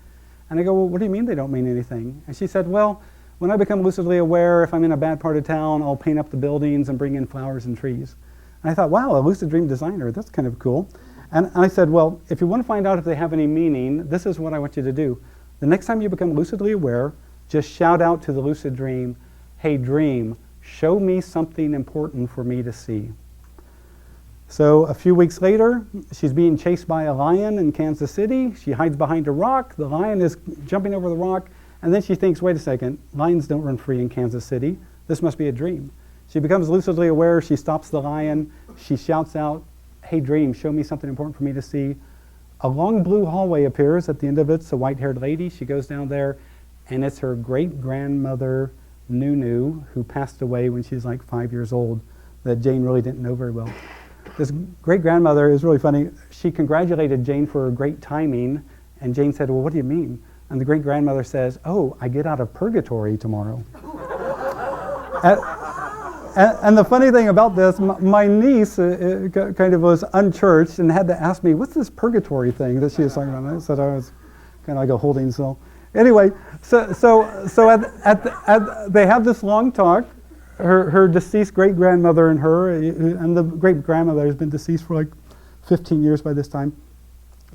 And I go, well, what do you mean they don't mean anything? And she said, well, when I become lucidly aware, if I'm in a bad part of town, I'll paint up the buildings and bring in flowers and trees. And I thought, wow, a lucid dream designer, that's kind of cool. And I said, well, if you want to find out if they have any meaning, this is what I want you to do. The next time you become lucidly aware, just shout out to the lucid dream, hey dream, show me something important for me to see. So a few weeks later, she's being chased by a lion in Kansas City. She hides behind a rock. The lion is jumping over the rock. And then she thinks, wait a second, lions don't run free in Kansas City. This must be a dream. She becomes lucidly aware. She stops the lion. She shouts out, hey dream, show me something important for me to see. A long blue hallway appears. At the end of it's a white-haired lady. She goes down there, and it's her great-grandmother, Nunu, who passed away when she was like 5 years old, that Jane really didn't know very well. This great-grandmother is really funny. She congratulated Jane for her great timing, and Jane said, well, what do you mean? And the great-grandmother says, oh, I get out of purgatory tomorrow. And the funny thing about this, my niece kind of was unchurched and had to ask me, what's this purgatory thing that she was talking about? And I said, I was kind of like a holding cell. Anyway, so they have this long talk. Her deceased great-grandmother and her, and the great-grandmother has been deceased for like 15 years by this time.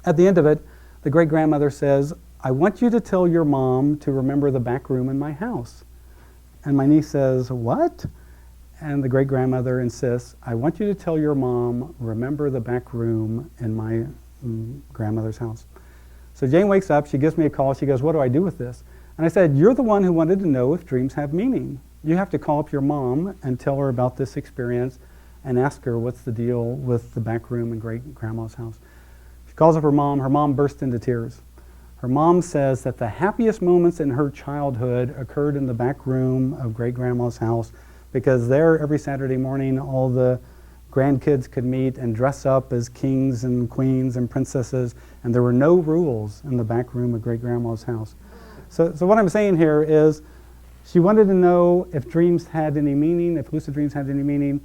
At the end of it, the great-grandmother says, I want you to tell your mom to remember the back room in my house. And my niece says, what? And the great-grandmother insists, I want you to tell your mom, remember the back room in my grandmother's house. So Jane wakes up, she gives me a call, she goes, what do I do with this? And I said, you're the one who wanted to know if dreams have meaning. You have to call up your mom and tell her about this experience and ask her what's the deal with the back room in great-grandma's house. She calls up her mom bursts into tears. Her mom says that the happiest moments in her childhood occurred in the back room of great-grandma's house because there every Saturday morning all the grandkids could meet and dress up as kings and queens and princesses, and there were no rules in the back room of great-grandma's house. So what I'm saying here is she wanted to know if dreams had any meaning, if lucid dreams had any meaning.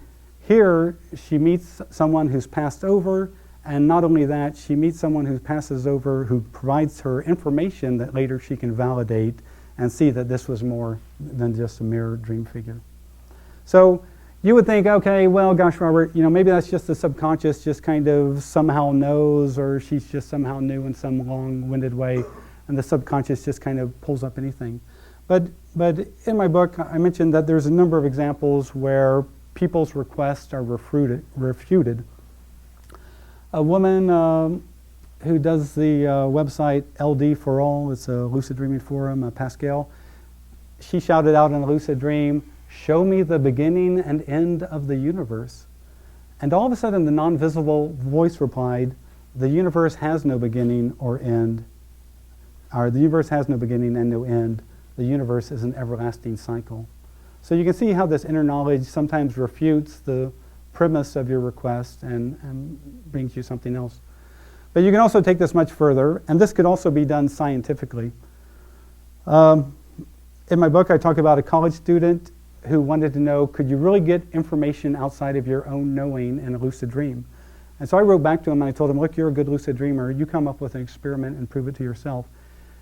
Here she meets someone who's passed over, and not only that, she meets someone who passes over who provides her information that later she can validate and see that this was more than just a mere dream figure. So you would think, okay, well, gosh, Robert, you know, maybe that's just the subconscious just kind of somehow knows, or she's just somehow knew in some long-winded way, and the subconscious just kind of pulls up anything. But in my book, I mentioned that there's a number of examples where people's requests are refuted. A woman who does the website LD for All, it's a lucid dreaming forum, Pascal, she shouted out in a lucid dream, "Show me the beginning and end of the universe." And all of a sudden the non-visible voice replied, "The universe has no beginning or end. Or the universe has no beginning and no end. The universe is an everlasting cycle." So you can see how this inner knowledge sometimes refutes the premise of your request and brings you something else. But you can also take this much further, and this could also be done scientifically. In my book, I talk about a college student who wanted to know, could you really get information outside of your own knowing in a lucid dream? And so I wrote back to him and I told him, look, you're a good lucid dreamer. You come up with an experiment and prove it to yourself.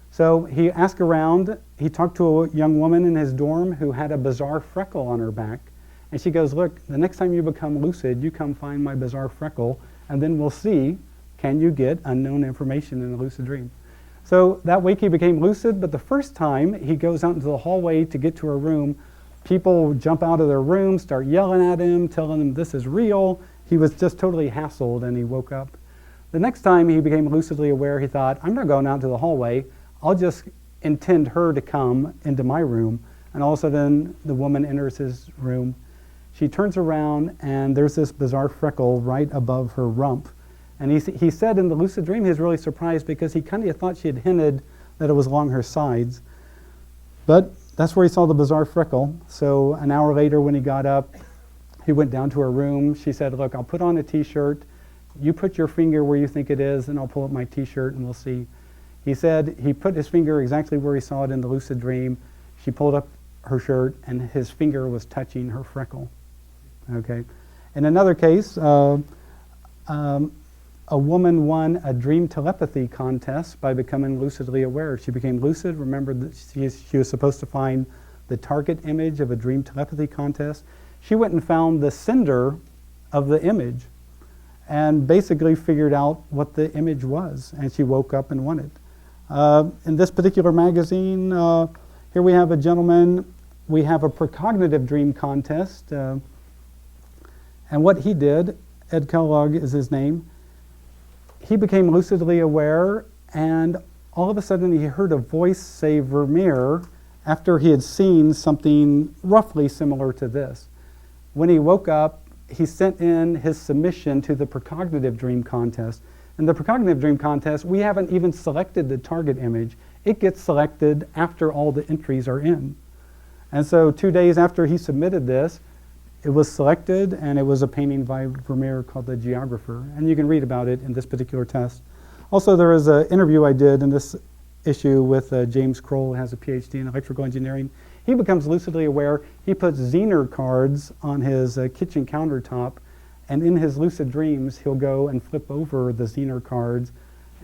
So he asked around. He talked to a young woman in his dorm who had a bizarre freckle on her back. And she goes, look, the next time you become lucid, you come find my bizarre freckle, and then we'll see, can you get unknown information in a lucid dream? So that week he became lucid, but the first time he goes out into the hallway to get to her room, people jump out of their room, start yelling at him, telling him this is real. He was just totally hassled and he woke up. The next time he became lucidly aware, he thought, I'm not going out to the hallway. I'll just intend her to come into my room. And all of a sudden the woman enters his room. She turns around and there's this bizarre freckle right above her rump. And he said in the lucid dream he was really surprised because he kind of thought she had hinted that it was along her sides. But that's where he saw the bizarre freckle. So an hour later when he got up, he went down to her room. She said, look, I'll put on a t-shirt. You put your finger where you think it is and I'll pull up my t-shirt and we'll see. He said he put his finger exactly where he saw it in the lucid dream. She pulled up her shirt and his finger was touching her freckle. Okay. In another case, a woman won a dream telepathy contest by becoming lucidly aware. She became lucid, remembered that she was supposed to find the target image of a dream telepathy contest. She went and found the sender of the image and basically figured out what the image was, and she woke up and won it. In this particular magazine, here we have a gentleman, we have a precognitive dream contest, and what he did, Ed Kellogg is his name, he became lucidly aware, and all of a sudden he heard a voice say Vermeer after he had seen something roughly similar to this. When he woke up, he sent in his submission to the precognitive dream contest. In the precognitive dream contest, we haven't even selected the target image. It gets selected after all the entries are in. And so 2 days after he submitted this, it was selected, and it was a painting by Vermeer called The Geographer. And you can read about it in this particular test. Also, there was an interview I did in this issue with James Kroll, who has a PhD in electrical engineering. He becomes lucidly aware. He puts Zener cards on his kitchen countertop, and in his lucid dreams, he'll go and flip over the Zener cards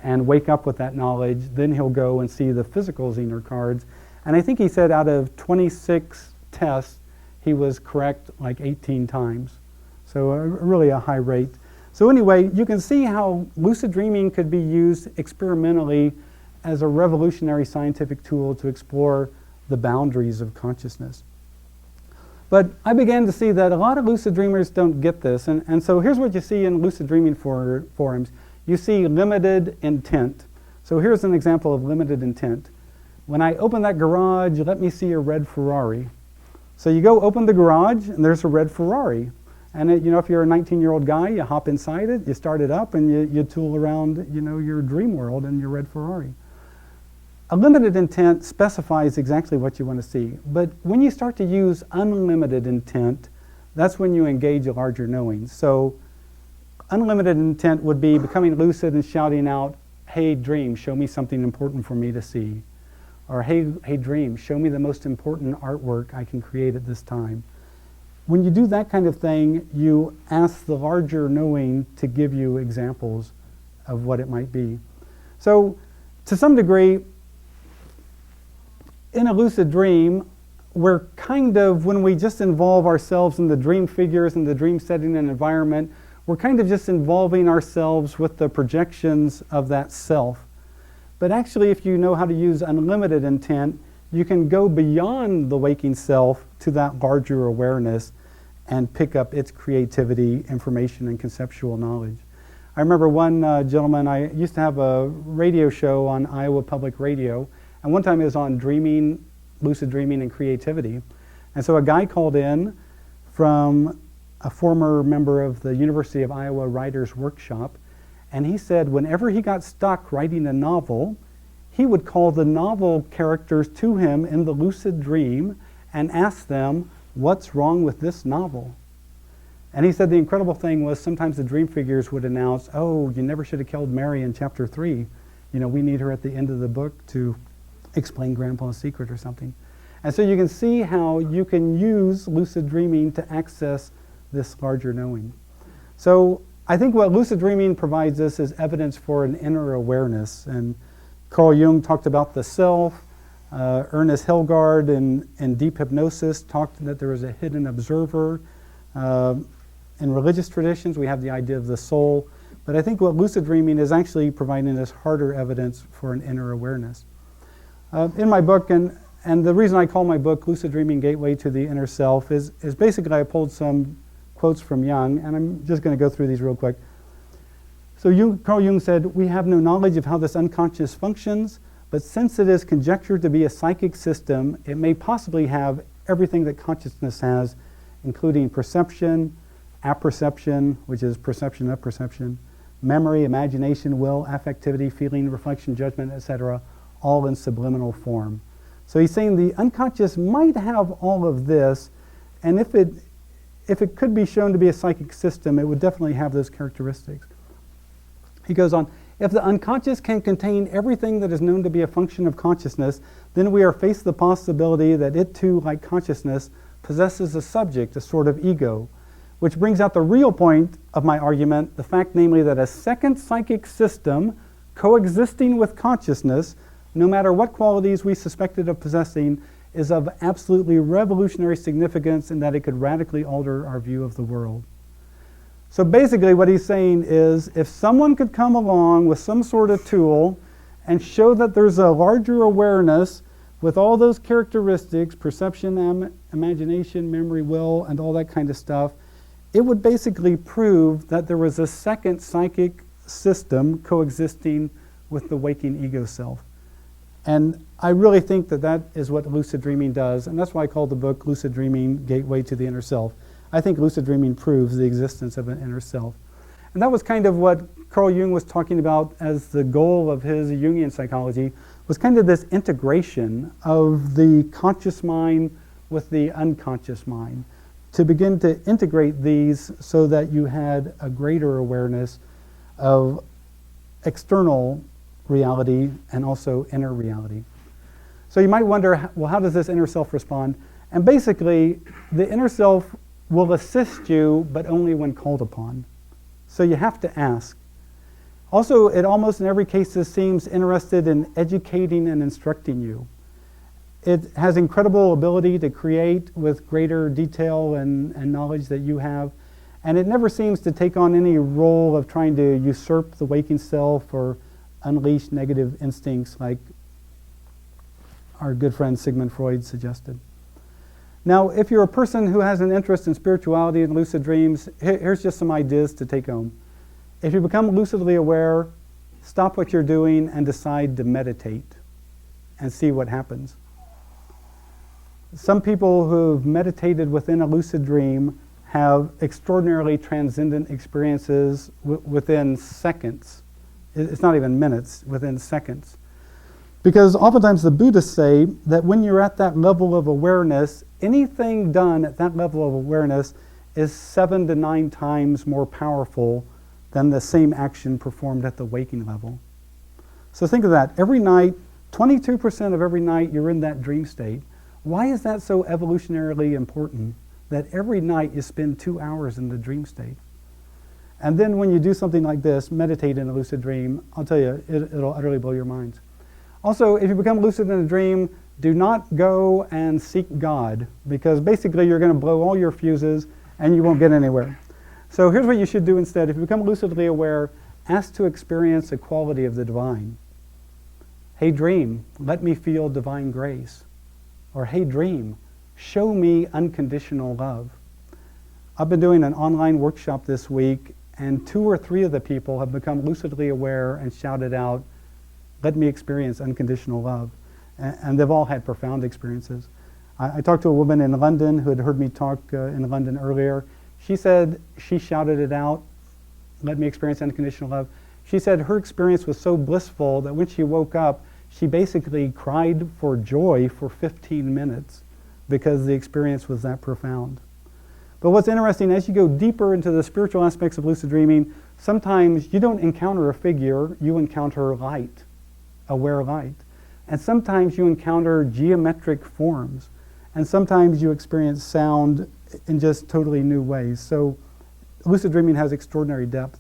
and wake up with that knowledge. Then he'll go and see the physical Zener cards. And I think he said out of 26 tests, he was correct like 18 times. So really a high rate. So anyway, you can see how lucid dreaming could be used experimentally as a revolutionary scientific tool to explore the boundaries of consciousness. But I began to see that a lot of lucid dreamers don't get this. And so here's what you see in lucid dreaming forums. You see limited intent. So here's an example of limited intent. When I open that garage, let me see a red Ferrari. So you go open the garage, and there's a red Ferrari. And if you're a 19-year-old guy, you hop inside it, you start it up, and you tool around, your dream world and your red Ferrari. A limited intent specifies exactly what you want to see. But when you start to use unlimited intent, that's when you engage a larger knowing. So unlimited intent would be becoming lucid and shouting out, hey, dream, show me something important for me to see. Or, hey, dream, show me the most important artwork I can create at this time. When you do that kind of thing, you ask the larger knowing to give you examples of what it might be. So, to some degree, in a lucid dream, we're kind of, when we just involve ourselves in the dream figures and the dream setting and environment, we're kind of just involving ourselves with the projections of that self. But actually, if you know how to use unlimited intent, you can go beyond the waking self to that larger awareness and pick up its creativity, information, and conceptual knowledge. I remember one gentleman, I used to have a radio show on Iowa Public Radio, and one time it was on dreaming lucid dreaming and creativity. And so a guy called in from a former member of the University of Iowa Writers Workshop, and he said whenever he got stuck writing a novel, he would call the novel characters to him in the lucid dream and ask them, what's wrong with this novel? And he said the incredible thing was sometimes the dream figures would announce, oh, you never should have killed Mary in chapter 3. You know, we need her at the end of the book to explain Grandpa's secret or something. And so you can see how you can use lucid dreaming to access this larger knowing. So I think what lucid dreaming provides us is evidence for an inner awareness. And Carl Jung talked about the self. Ernest Hilgard in Deep Hypnosis talked that there is a hidden observer. In religious traditions, we have the idea of the soul. But I think what lucid dreaming is actually providing us harder evidence for an inner awareness. In my book, and the reason I call my book Lucid Dreaming Gateway to the Inner Self is basically I pulled some quotes from Jung, and I'm just going to go through these real quick. So Carl Jung said, we have no knowledge of how this unconscious functions, but since it is conjectured to be a psychic system, it may possibly have everything that consciousness has, including perception, apperception, which is perception of perception, memory, imagination, will, affectivity, feeling, reflection, judgment, etc., all in subliminal form. So he's saying the unconscious might have all of this, and if it could be shown to be a psychic system, it would definitely have those characteristics. He goes on, if the unconscious can contain everything that is known to be a function of consciousness, then we are faced with the possibility that it too, like consciousness, possesses a subject, a sort of ego, which brings out the real point of my argument, the fact namely that a second psychic system coexisting with consciousness, no matter what qualities we suspect it of possessing, is of absolutely revolutionary significance in that it could radically alter our view of the world. So basically what he's saying is if someone could come along with some sort of tool and show that there's a larger awareness with all those characteristics, perception, imagination, memory, will, and all that kind of stuff, it would basically prove that there was a second psychic system coexisting with the waking ego self. And I really think that that is what lucid dreaming does, and that's why I call the book Lucid Dreaming Gateway to the Inner Self. I think lucid dreaming proves the existence of an inner self. And that was kind of what Carl Jung was talking about as the goal of his Jungian psychology, was kind of this integration of the conscious mind with the unconscious mind, to begin to integrate these so that you had a greater awareness of external reality and also inner reality. So you might wonder, well, how does this inner self respond? And basically, the inner self will assist you, but only when called upon. So you have to ask. Also, it almost in every case seems interested in educating and instructing you. It has incredible ability to create with greater detail and knowledge that you have. And it never seems to take on any role of trying to usurp the waking self or unleash negative instincts like our good friend Sigmund Freud suggested. Now, if you're a person who has an interest in spirituality and lucid dreams, here's just some ideas to take home. If you become lucidly aware, stop what you're doing and decide to meditate and see what happens. Some people who've meditated within a lucid dream have extraordinarily transcendent experiences within seconds. It's not even minutes, within seconds. Because oftentimes the Buddhists say that when you're at that level of awareness, anything done at that level of awareness is 7 to 9 times more powerful than the same action performed at the waking level. So think of that. Every night, 22% of every night you're in that dream state. Why is that so evolutionarily important? That every night you spend 2 hours in the dream state. And then when you do something like this, meditate in a lucid dream, I'll tell you, it'll utterly blow your minds. Also, if you become lucid in a dream, do not go and seek God, because basically you're going to blow all your fuses and you won't get anywhere. So here's what you should do instead. If you become lucidly aware, ask to experience a quality of the divine. Hey dream, let me feel divine grace. Or hey dream, show me unconditional love. I've been doing an online workshop this week, and 2 or 3 of the people have become lucidly aware and shouted out, let me experience unconditional love. and they've all had profound experiences. I talked to a woman in London who had heard me talk in London earlier. She said she shouted it out, let me experience unconditional love. She said her experience was so blissful that when she woke up, she basically cried for joy for 15 minutes because the experience was that profound. But what's interesting, as you go deeper into the spiritual aspects of lucid dreaming, sometimes you don't encounter a figure, you encounter light, aware light. And sometimes you encounter geometric forms. And sometimes you experience sound in just totally new ways. So lucid dreaming has extraordinary depth.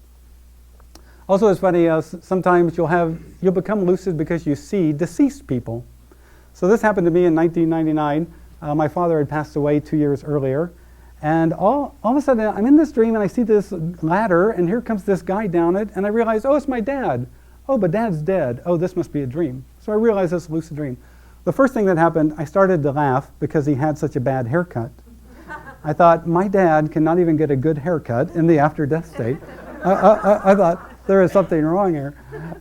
Also, it's funny, sometimes you'll become lucid because you see deceased people. So this happened to me in 1999. My father had passed away 2 years earlier. And all of a sudden, I'm in this dream and I see this ladder, and here comes this guy down it, and I realize, oh, it's my dad. Oh, but dad's dead. Oh, this must be a dream. So I realized this lucid dream. The first thing that happened, I started to laugh because he had such a bad haircut. I thought, my dad cannot even get a good haircut in the after-death state. I thought, there is something wrong here.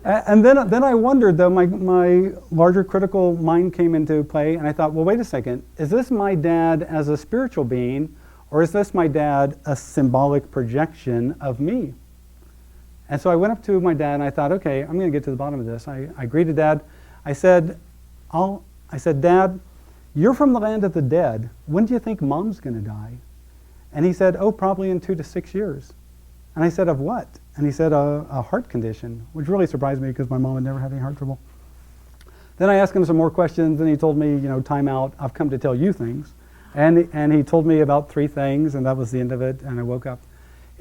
And then I wondered, though, my larger critical mind came into play, and I thought, well, wait a second. Is this my dad as a spiritual being, or is this my dad a symbolic projection of me? And so I went up to my dad and I thought, okay, I'm going to get to the bottom of this. I greeted Dad. I said, Dad, you're from the land of the dead. When do you think Mom's going to die? And he said, oh, probably in 2 to 6 years. And I said, of what? And he said, a heart condition, which really surprised me because my mom had never had any heart trouble. Then I asked him some more questions, and he told me, time out, I've come to tell you things. And he told me about 3 things, and that was the end of it, and I woke up.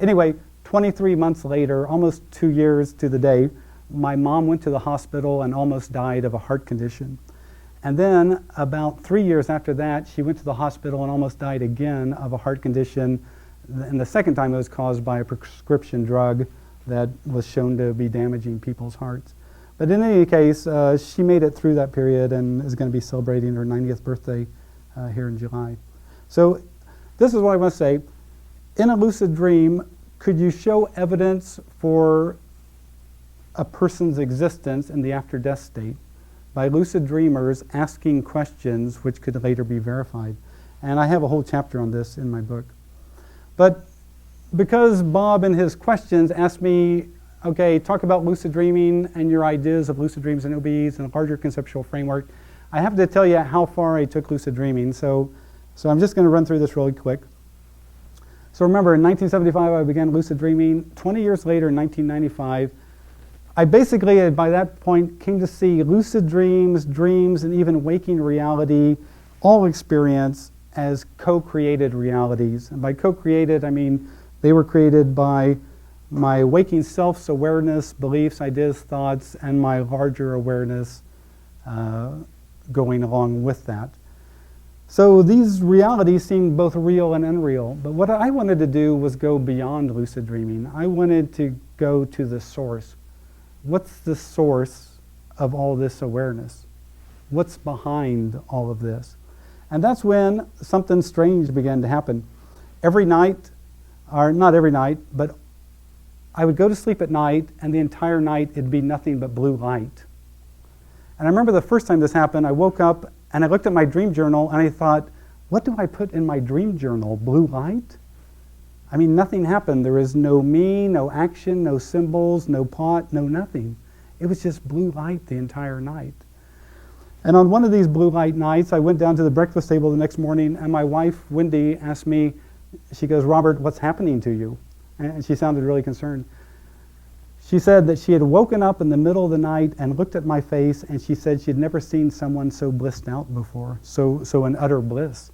Anyway, 23 months later, almost 2 years to the day, my mom went to the hospital and almost died of a heart condition. And then about 3 years after that, she went to the hospital and almost died again of a heart condition. And the second time it was caused by a prescription drug that was shown to be damaging people's hearts. But in any case, she made it through that period and is going to be celebrating her 90th birthday here in July. So this is what I want to say. In a lucid dream, could you show evidence for a person's existence in the after-death state by lucid dreamers asking questions which could later be verified? And I have a whole chapter on this in my book. But because Bob in his questions asked me, okay, talk about lucid dreaming and your ideas of lucid dreams and OBEs and a larger conceptual framework, I have to tell you how far I took lucid dreaming. So I'm just going to run through this really quick. So remember, in 1975, I began lucid dreaming. 20 years later, in 1995, I basically, by that point, came to see lucid dreams, dreams, and even waking reality, all experience as co-created realities. And by co-created, I mean they were created by my waking self's awareness, beliefs, ideas, thoughts, and my larger awareness going along with that. So these realities seemed both real and unreal. But what I wanted to do was go beyond lucid dreaming. I wanted to go to the source. What's the source of all this awareness? What's behind all of this? And that's when something strange began to happen. Every night, or not every night, but I would go to sleep at night, and the entire night it'd be nothing but blue light. And I remember the first time this happened, I woke up and I looked at my dream journal and I thought, what do I put in my dream journal? Blue light? I mean, nothing happened. There was no me, no action, no symbols, no plot, no nothing. It was just blue light the entire night. And on one of these blue light nights, I went down to the breakfast table the next morning, and my wife, Wendy, asked me, she goes, Robert, what's happening to you? And she sounded really concerned. She said that she had woken up in the middle of the night and looked at my face, and she said she'd never seen someone so blissed out before, so in utter bliss.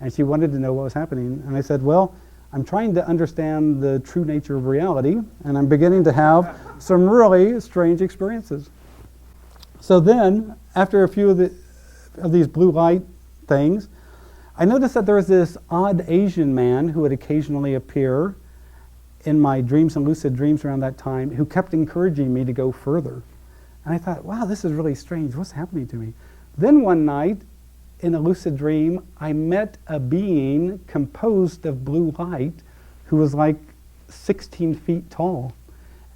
And she wanted to know what was happening. And I said, well, I'm trying to understand the true nature of reality, and I'm beginning to have some really strange experiences. So then, after a few of these blue light things, I noticed that there was this odd Asian man who would occasionally appear in my dreams and lucid dreams around that time, who kept encouraging me to go further. And I thought, wow, this is really strange. What's happening to me? Then one night, in a lucid dream, I met a being composed of blue light who was like 16 feet tall.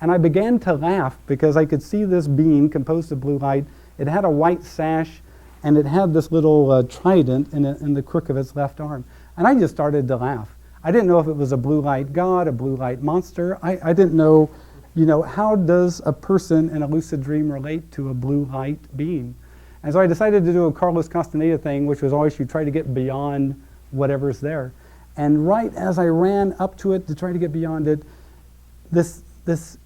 And I began to laugh because I could see this being composed of blue light. It had a white sash, and it had this little trident in the crook of its left arm. And I just started to laugh. I didn't know if it was a blue light god, a blue light monster. I didn't know, how does a person in a lucid dream relate to a blue light being? And so I decided to do a Carlos Castaneda thing, which was always you try to get beyond whatever's there. And right as I ran up to it to try to get beyond it, this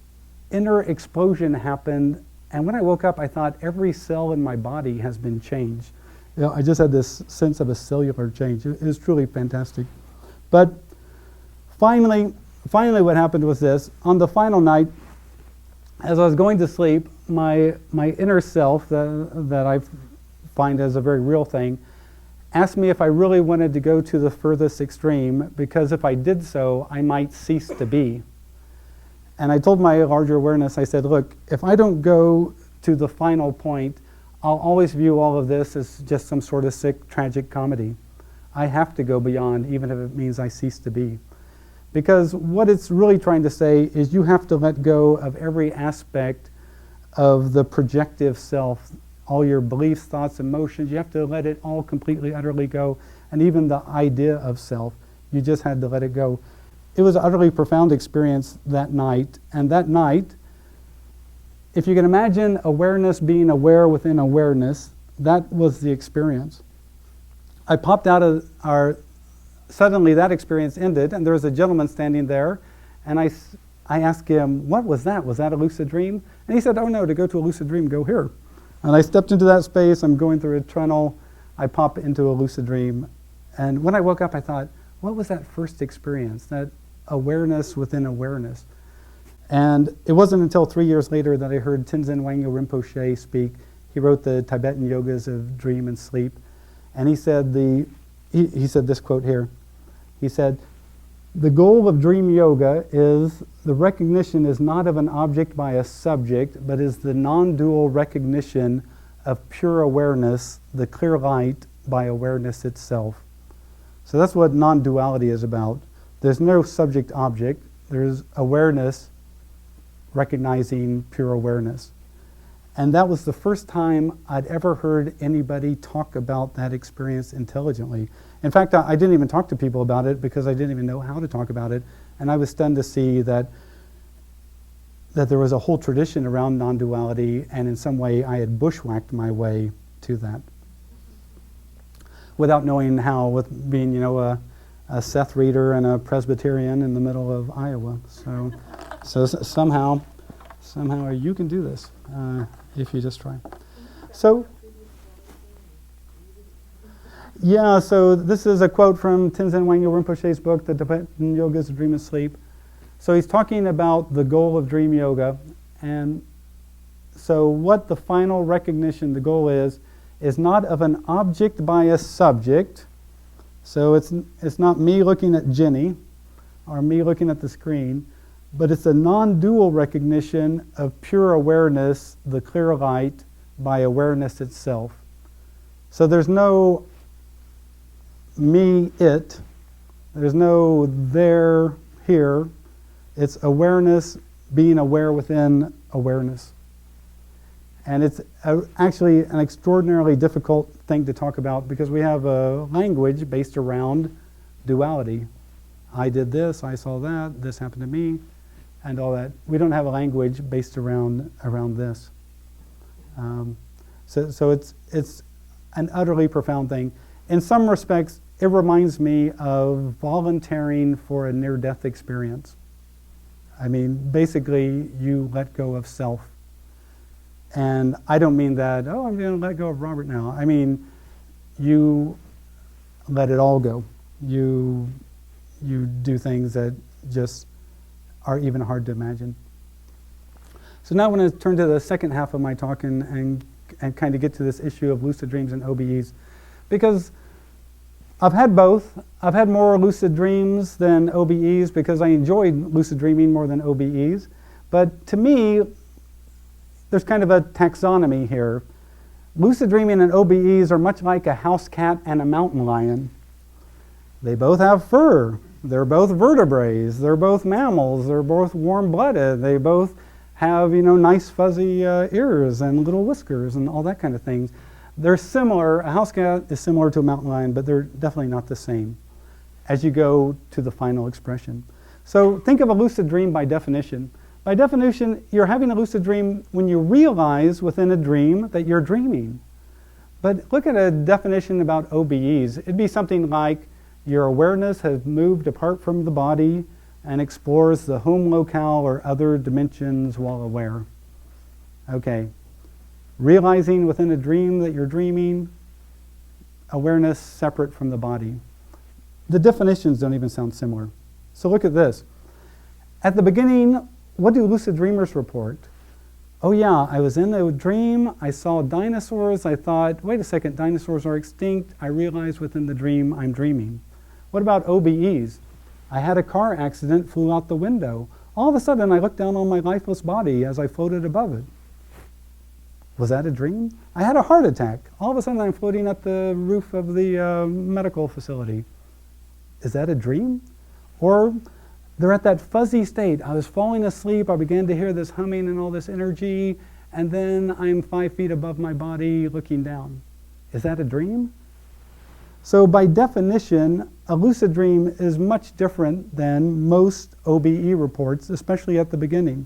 inner explosion happened. And when I woke up, I thought every cell in my body has been changed. I just had this sense of a cellular change. It was truly fantastic. But finally what happened was this. On the final night, as I was going to sleep, my inner self that I find as a very real thing asked me if I really wanted to go to the furthest extreme, because if I did so, I might cease to be. And I told my larger awareness, I said, look, if I don't go to the final point, I'll always view all of this as just some sort of sick, tragic comedy. I have to go beyond, even if it means I cease to be. Because what it's really trying to say is you have to let go of every aspect of the projective self, all your beliefs, thoughts, emotions. You have to let it all completely, utterly go. And even the idea of self, you just had to let it go. It was an utterly profound experience that night. And that night, if you can imagine awareness being aware within awareness, that was the experience. I popped out of suddenly that experience ended, and there was a gentleman standing there, and I asked him, what was that? Was that a lucid dream? And he said, oh no, to go to a lucid dream, go here. And I stepped into that space, I'm going through a tunnel, I pop into a lucid dream. And when I woke up, I thought, what was that first experience, that awareness within awareness? And it wasn't until 3 years later that I heard Tenzin Wangyal Rinpoche speak. He wrote the Tibetan Yogas of Dream and Sleep. And he said he said this quote here. He said, the goal of dream yoga is the recognition is not of an object by a subject, but is the non-dual recognition of pure awareness, the clear light by awareness itself. So that's what non-duality is about. There's no subject-object. There's awareness recognizing pure awareness. And that was the first time I'd ever heard anybody talk about that experience intelligently. In fact, I didn't even talk to people about it because I didn't even know how to talk about it. And I was stunned to see that there was a whole tradition around non-duality, and in some way I had bushwhacked my way to that without knowing how, with being, a Seth reader and a Presbyterian in the middle of Iowa. So somehow you can do this if you just try. So this is a quote from Tenzin Wangyal Rinpoche's book, The Tibetan Yogas of Dream and Sleep. So he's talking about the goal of dream yoga, and so what the final recognition, the goal is not of an object by a subject. So it's not me looking at Jenny or me looking at the screen, but it's a non-dual recognition of pure awareness, the clear light, by awareness itself. So there's no me, it. There's no there, here. It's awareness being aware within awareness. And it's actually an extraordinarily difficult thing to talk about because we have a language based around duality. I did this, I saw that, this happened to me, and all that. We don't have a language based around this. So it's an utterly profound thing. In some respects, it reminds me of volunteering for a near-death experience. I mean, basically, you let go of self. And I don't mean that, I'm going to let go of Robert now. I mean, you let it all go. You do things that just are even hard to imagine. So now I want to turn to the second half of my talk and kind of get to this issue of lucid dreams and OBEs. Because I've had both. I've had more lucid dreams than OBEs because I enjoyed lucid dreaming more than OBEs. But to me, there's kind of a taxonomy here. Lucid dreaming and OBEs are much like a house cat and a mountain lion. They both have fur. They're both vertebrates. They're both mammals. They're both warm-blooded. They both have, nice fuzzy ears and little whiskers and all that kind of things. They're similar. A house cat is similar to a mountain lion, but they're definitely not the same as you go to the final expression. So think of a lucid dream by definition. By definition, you're having a lucid dream when you realize within a dream that you're dreaming. But look at a definition about OBEs. It'd be something like your awareness has moved apart from the body and explores the home locale or other dimensions while aware. Okay. Realizing within a dream that you're dreaming, awareness separate from the body. The definitions don't even sound similar. So look at this. At the beginning, what do lucid dreamers report? Oh yeah, I was in a dream, I saw dinosaurs, I thought, wait a second, dinosaurs are extinct. I realized within the dream I'm dreaming. What about OBEs? I had a car accident, flew out the window. All of a sudden I looked down on my lifeless body as I floated above it. Was that a dream? I had a heart attack. All of a sudden I'm floating at the roof of the medical facility. Is that a dream? Or they're at that fuzzy state. I was falling asleep, I began to hear this humming and all this energy, and then I'm 5 feet above my body looking down. Is that a dream? So by definition, a lucid dream is much different than most OBE reports, especially at the beginning.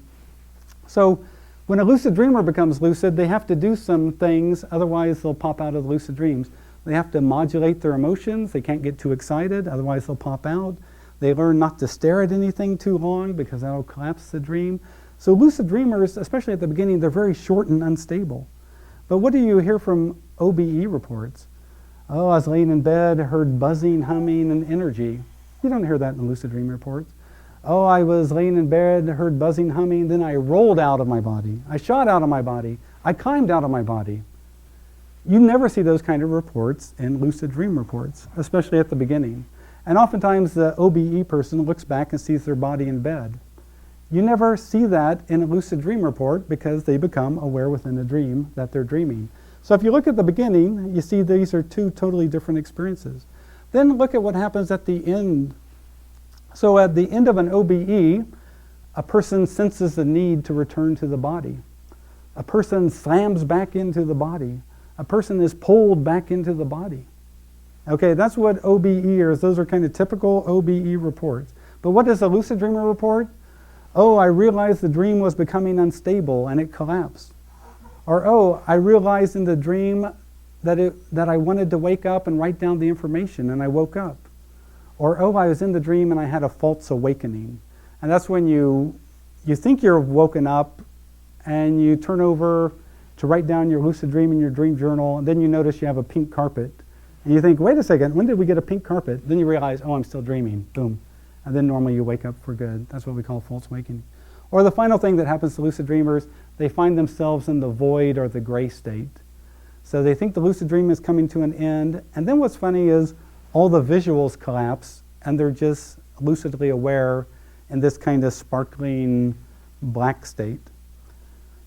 So when a lucid dreamer becomes lucid, they have to do some things, otherwise they'll pop out of the lucid dreams. They have to modulate their emotions. They can't get too excited, otherwise they'll pop out. They learn not to stare at anything too long because that'll collapse the dream. So lucid dreamers, especially at the beginning, they're very short and unstable. But what do you hear from OBE reports? Oh, I was laying in bed, heard buzzing, humming, and energy. You don't hear that in the lucid dream reports. Oh, I was laying in bed, heard buzzing, humming, then I rolled out of my body. I shot out of my body. I climbed out of my body. You never see those kind of reports in lucid dream reports, especially at the beginning. And oftentimes the OBE person looks back and sees their body in bed. You never see that in a lucid dream report because they become aware within a dream that they're dreaming. So if you look at the beginning, you see these are two totally different experiences. Then look at what happens at the end. So at the end of an OBE, a person senses the need to return to the body. A person slams back into the body. A person is pulled back into the body. Okay, that's what OBE is. Those are kind of typical OBE reports. But what does a lucid dreamer report? Oh, I realized the dream was becoming unstable and it collapsed. Or, oh, I realized in the dream that I wanted to wake up and write down the information and I woke up. Or, oh, I was in the dream and I had a false awakening. And that's when you think you're woken up and you turn over to write down your lucid dream in your dream journal, and then you notice you have a pink carpet. And you think, wait a second, when did we get a pink carpet? Then you realize, oh, I'm still dreaming. Boom. And then normally you wake up for good. That's what we call false awakening. Or the final thing that happens to lucid dreamers, they find themselves in the void or the gray state. So they think the lucid dream is coming to an end. And then what's funny is all the visuals collapse and they're just lucidly aware in this kind of sparkling black state.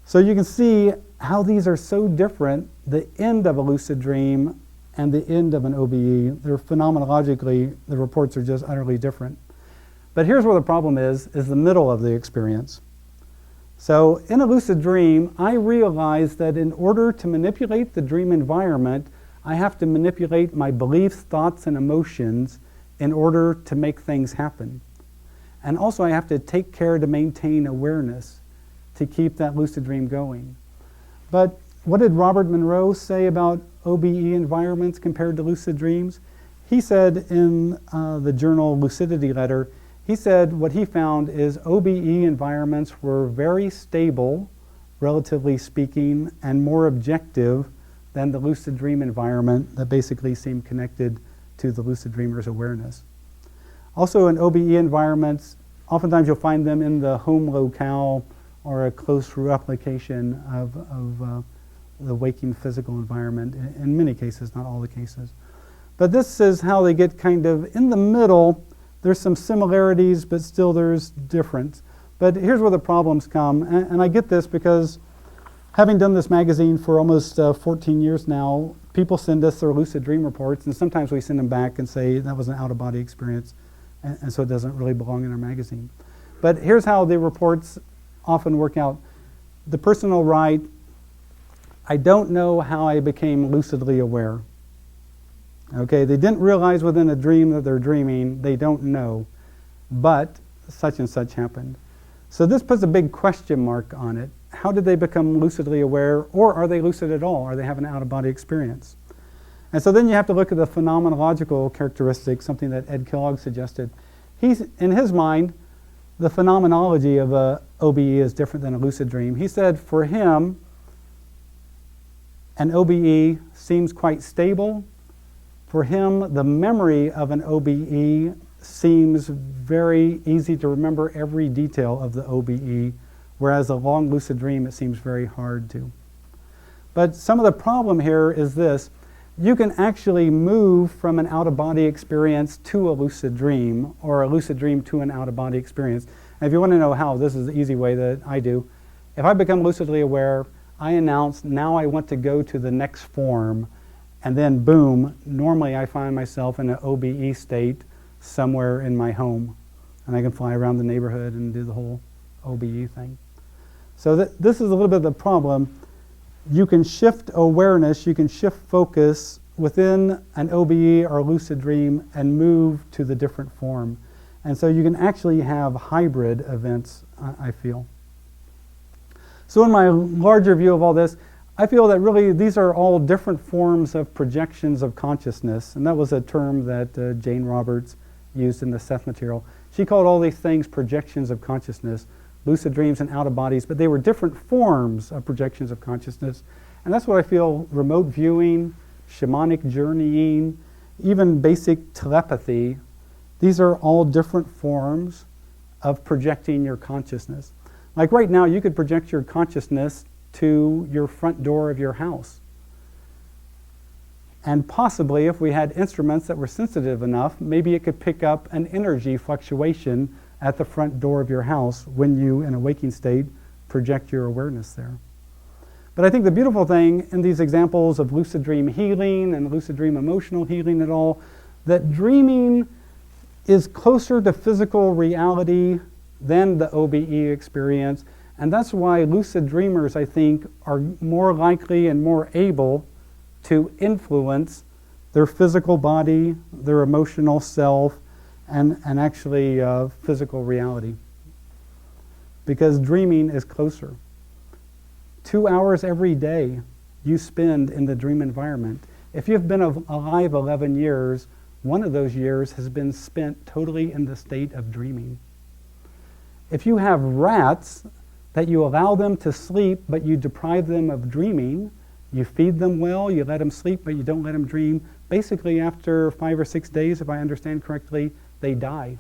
So you can see how these are so different, the end of a lucid dream and the end of an OBE. They're phenomenologically, the reports are just utterly different. But here's where the problem is the middle of the experience. So in a lucid dream, I realize that in order to manipulate the dream environment, I have to manipulate my beliefs, thoughts, and emotions in order to make things happen. And also I have to take care to maintain awareness to keep that lucid dream going. But what did Robert Monroe say about OBE environments compared to lucid dreams? He said in the journal Lucidity letter, he said what he found is OBE environments were very stable, relatively speaking, and more objective than the lucid dream environment that basically seemed connected to the lucid dreamer's awareness. Also in OBE environments, oftentimes you'll find them in the home locale or a close replication of the waking physical environment, in many cases, not all the cases. But this is how they get kind of in the middle. There's some similarities, but still there's difference. But here's where the problems come, and I get this because having done this magazine for almost 14 years now, people send us their lucid dream reports, and sometimes we send them back and say that was an out-of-body experience, and so it doesn't really belong in our magazine. But here's how the reports often work out. The person will write, I don't know how I became lucidly aware. Okay, they didn't realize within a dream that they're dreaming. They don't know. But such and such happened. So this puts a big question mark on it. How did they become lucidly aware, or are they lucid at all? Are they having an out-of-body experience? And so then you have to look at the phenomenological characteristics, something that Ed Kellogg suggested. In his mind, the phenomenology of a OBE is different than a lucid dream. He said for him, an OBE seems quite stable. For him, the memory of an OBE seems very easy to remember every detail of the OBE, whereas a long lucid dream, it seems very hard to. But some of the problem here is this. You can actually move from an out-of-body experience to a lucid dream, or a lucid dream to an out-of-body experience. And if you want to know how, this is the easy way that I do. If I become lucidly aware, I announce, now I want to go to the next form, and then boom, normally I find myself in an OBE state somewhere in my home. And I can fly around the neighborhood and do the whole OBE thing. So this is a little bit of the problem. You can shift awareness, you can shift focus within an OBE or lucid dream and move to the different form. And so you can actually have hybrid events, I feel. So in my larger view of all this, I feel that really these are all different forms of projections of consciousness. And that was a term that Jane Roberts used in the Seth material. She called all these things projections of consciousness. Lucid dreams and out-of-bodies, but they were different forms of projections of consciousness. And that's what I feel remote viewing, shamanic journeying, even basic telepathy, these are all different forms of projecting your consciousness. Like right now, you could project your consciousness to your front door of your house. And possibly, if we had instruments that were sensitive enough, maybe it could pick up an energy fluctuation at the front door of your house when you, in a waking state, project your awareness there. But I think the beautiful thing in these examples of lucid dream healing and lucid dream emotional healing and all, that dreaming is closer to physical reality than the OBE experience. And that's why lucid dreamers, I think, are more likely and more able to influence their physical body, their emotional self, and actually physical reality. Because dreaming is closer. 2 hours every day you spend in the dream environment. If you've been alive 11 years, one of those years has been spent totally in the state of dreaming. If you have rats that you allow them to sleep, but you deprive them of dreaming, you feed them well, you let them sleep, but you don't let them dream, basically after 5 or 6 days, if I understand correctly, they die.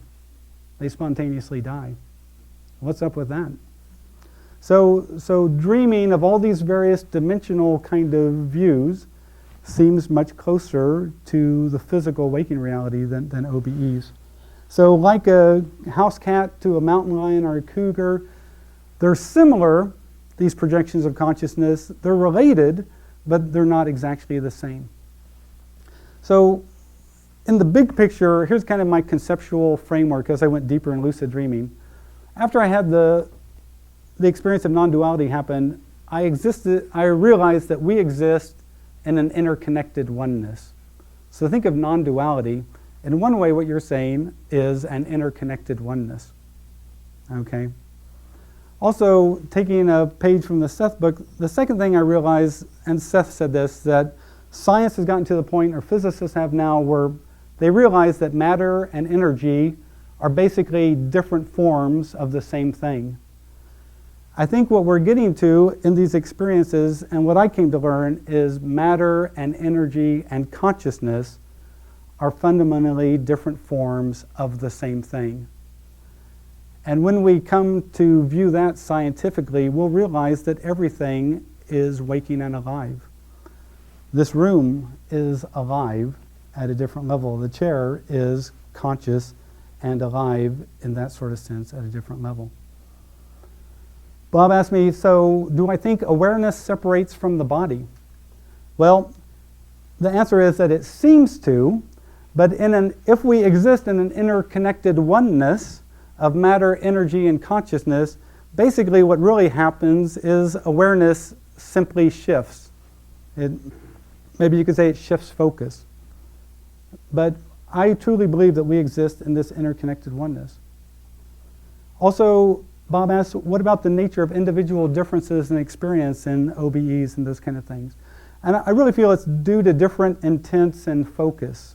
They spontaneously die. What's up with that? So dreaming of all these various dimensional kind of views seems much closer to the physical waking reality than OBEs. So like a house cat to a mountain lion or a cougar, they're similar, these projections of consciousness. They're related, but they're not exactly the same. So in the big picture, here's kind of my conceptual framework as I went deeper in lucid dreaming. After I had the experience of non-duality happen, I realized that we exist in an interconnected oneness. So think of non-duality. In one way, what you're saying is an interconnected oneness. Okay? Also, taking a page from the Seth book, the second thing I realized, and Seth said this, that science has gotten to the point, or physicists have now, where they realize that matter and energy are basically different forms of the same thing. I think what we're getting to in these experiences, and what I came to learn, is matter and energy and consciousness are fundamentally different forms of the same thing. And when we come to view that scientifically, we'll realize that everything is waking and alive. This room is alive at a different level. The chair is conscious and alive in that sort of sense at a different level. Bob asked me, so do I think awareness separates from the body? Well, the answer is that it seems to, but if we exist in an interconnected oneness of matter, energy, and consciousness, basically what really happens is awareness simply shifts. Maybe you could say it shifts focus. But I truly believe that we exist in this interconnected oneness. Also, Bob asked, what about the nature of individual differences in experience in OBEs and those kind of things? And I really feel it's due to different intents and focus.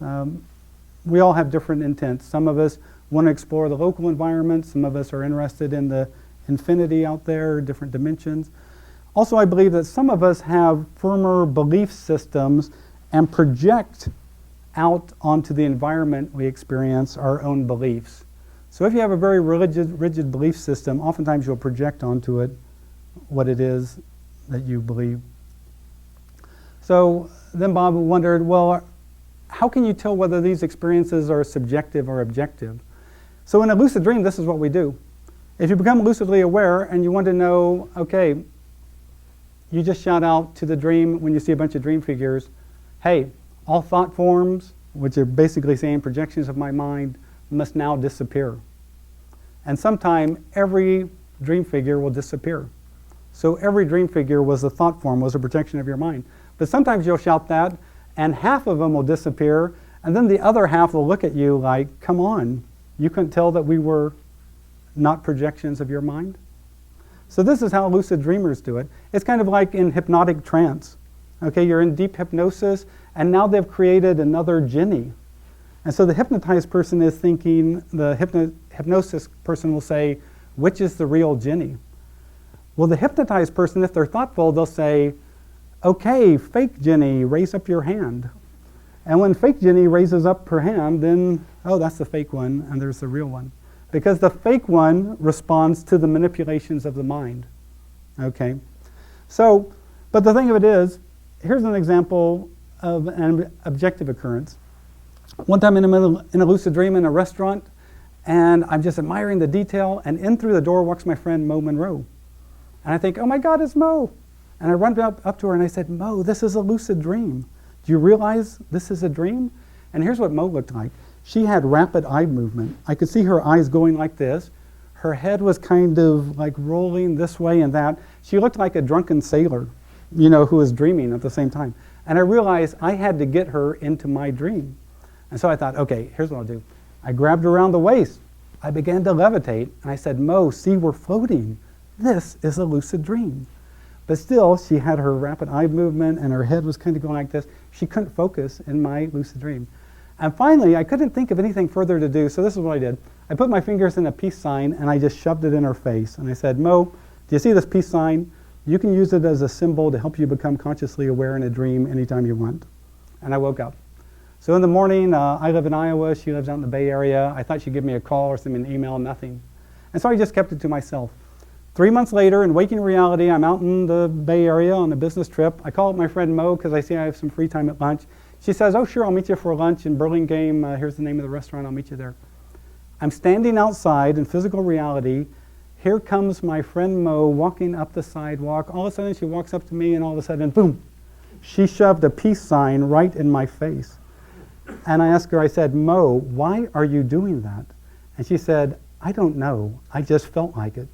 We all have different intents. Some of us want to explore the local environment. Some of us are interested in the infinity out there, different dimensions. Also, I believe that some of us have firmer belief systems and project out onto the environment we experience our own beliefs. So if you have a very rigid belief system, oftentimes you'll project onto it what it is that you believe. So then Bob wondered, well, how can you tell whether these experiences are subjective or objective? So in a lucid dream, this is what we do. If you become lucidly aware and you want to know, okay, you just shout out to the dream when you see a bunch of dream figures, hey, all thought forms, which are basically saying projections of my mind, must now disappear. And sometime every dream figure will disappear. So every dream figure was a thought form, was a projection of your mind. But sometimes you'll shout that, and half of them will disappear, and then the other half will look at you like, come on, you couldn't tell that we were not projections of your mind? So this is how lucid dreamers do it. It's kind of like in hypnotic trance. Okay, you're in deep hypnosis, and now they've created another Ginny. And so the hypnotized person is thinking, the hypnosis person will say, which is the real Ginny? Well, the hypnotized person, if they're thoughtful, they'll say, okay, fake Ginny, raise up your hand. And when fake Ginny raises up her hand, then, oh, that's the fake one, and there's the real one. Because the fake one responds to the manipulations of the mind. Okay? So, but the thing of it is, here's an example of an objective occurrence. One time in a lucid dream in a restaurant, and I'm just admiring the detail, and in through the door walks my friend Mo Monroe. And I think, oh my God, it's Mo. And I run up to her and I said, Mo, this is a lucid dream. Do you realize this is a dream? And here's what Mo looked like. She had rapid eye movement. I could see her eyes going like this. Her head was kind of like rolling this way and that. She looked like a drunken sailor, you know, who was dreaming at the same time. And I realized I had to get her into my dream. And so I thought, okay, here's what I'll do. I grabbed her around the waist. I began to levitate. And I said, Mo, see, we're floating. This is a lucid dream. But still, she had her rapid eye movement and her head was kind of going like this. She couldn't focus in my lucid dream. And finally, I couldn't think of anything further to do, so this is what I did. I put my fingers in a peace sign and I just shoved it in her face. And I said, Mo, do you see this peace sign? You can use it as a symbol to help you become consciously aware in a dream anytime you want. And I woke up. So in the morning, I live in Iowa, she lives out in the Bay Area. I thought she'd give me a call or send me an email, nothing. And so I just kept it to myself. 3 months later, in waking reality, I'm out in the Bay Area on a business trip. I call up my friend Mo because I see I have some free time at lunch. She says, oh sure, I'll meet you for lunch in Burlingame. Here's the name of the restaurant, I'll meet you there. I'm standing outside in physical reality. Here comes my friend Mo walking up the sidewalk. All of a sudden she walks up to me and all of a sudden, boom, she shoved a peace sign right in my face. And I asked her, I said, Mo, why are you doing that? And she said, I don't know, I just felt like it.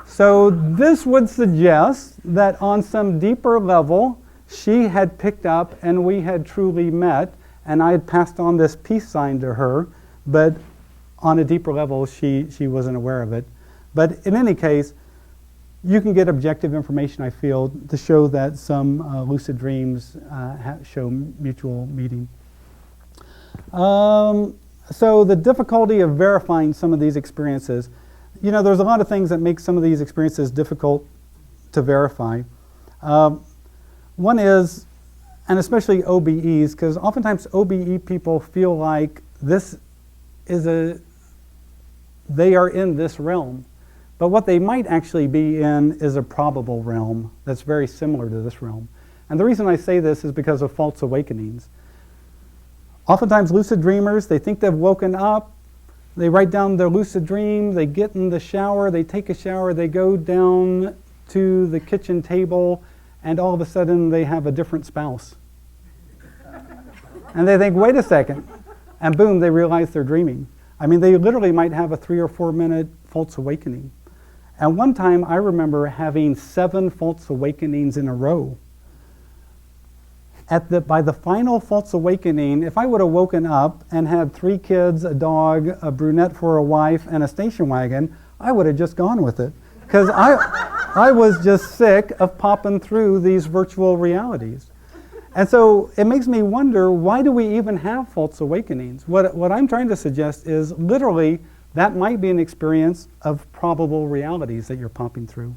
So this would suggest that on some deeper level, she had picked up and we had truly met, and I had passed on this peace sign to her, but on a deeper level, she wasn't aware of it. But in any case, you can get objective information, I feel, to show that some lucid dreams show mutual meeting. So the difficulty of verifying some of these experiences, you know, there's a lot of things that make some of these experiences difficult to verify. One is, and especially OBEs, because oftentimes OBE people feel like this is they are in this realm. But what they might actually be in is a probable realm that's very similar to this realm. And the reason I say this is because of false awakenings. Oftentimes lucid dreamers, they think they've woken up, they write down their lucid dream, they get in the shower, they take a shower, they go down to the kitchen table, and all of a sudden they have a different spouse. And they think, wait a second, and boom, they realize they're dreaming. I mean, they literally might have a 3 or 4 minute false awakening. And one time I remember having 7 false awakenings in a row. By the final false awakening, if I would have woken up and had 3 kids, a dog, a brunette for a wife, and a station wagon, I would have just gone with it. Because I was just sick of popping through these virtual realities. And so it makes me wonder, why do we even have false awakenings? What I'm trying to suggest is literally that might be an experience of probable realities that you're popping through,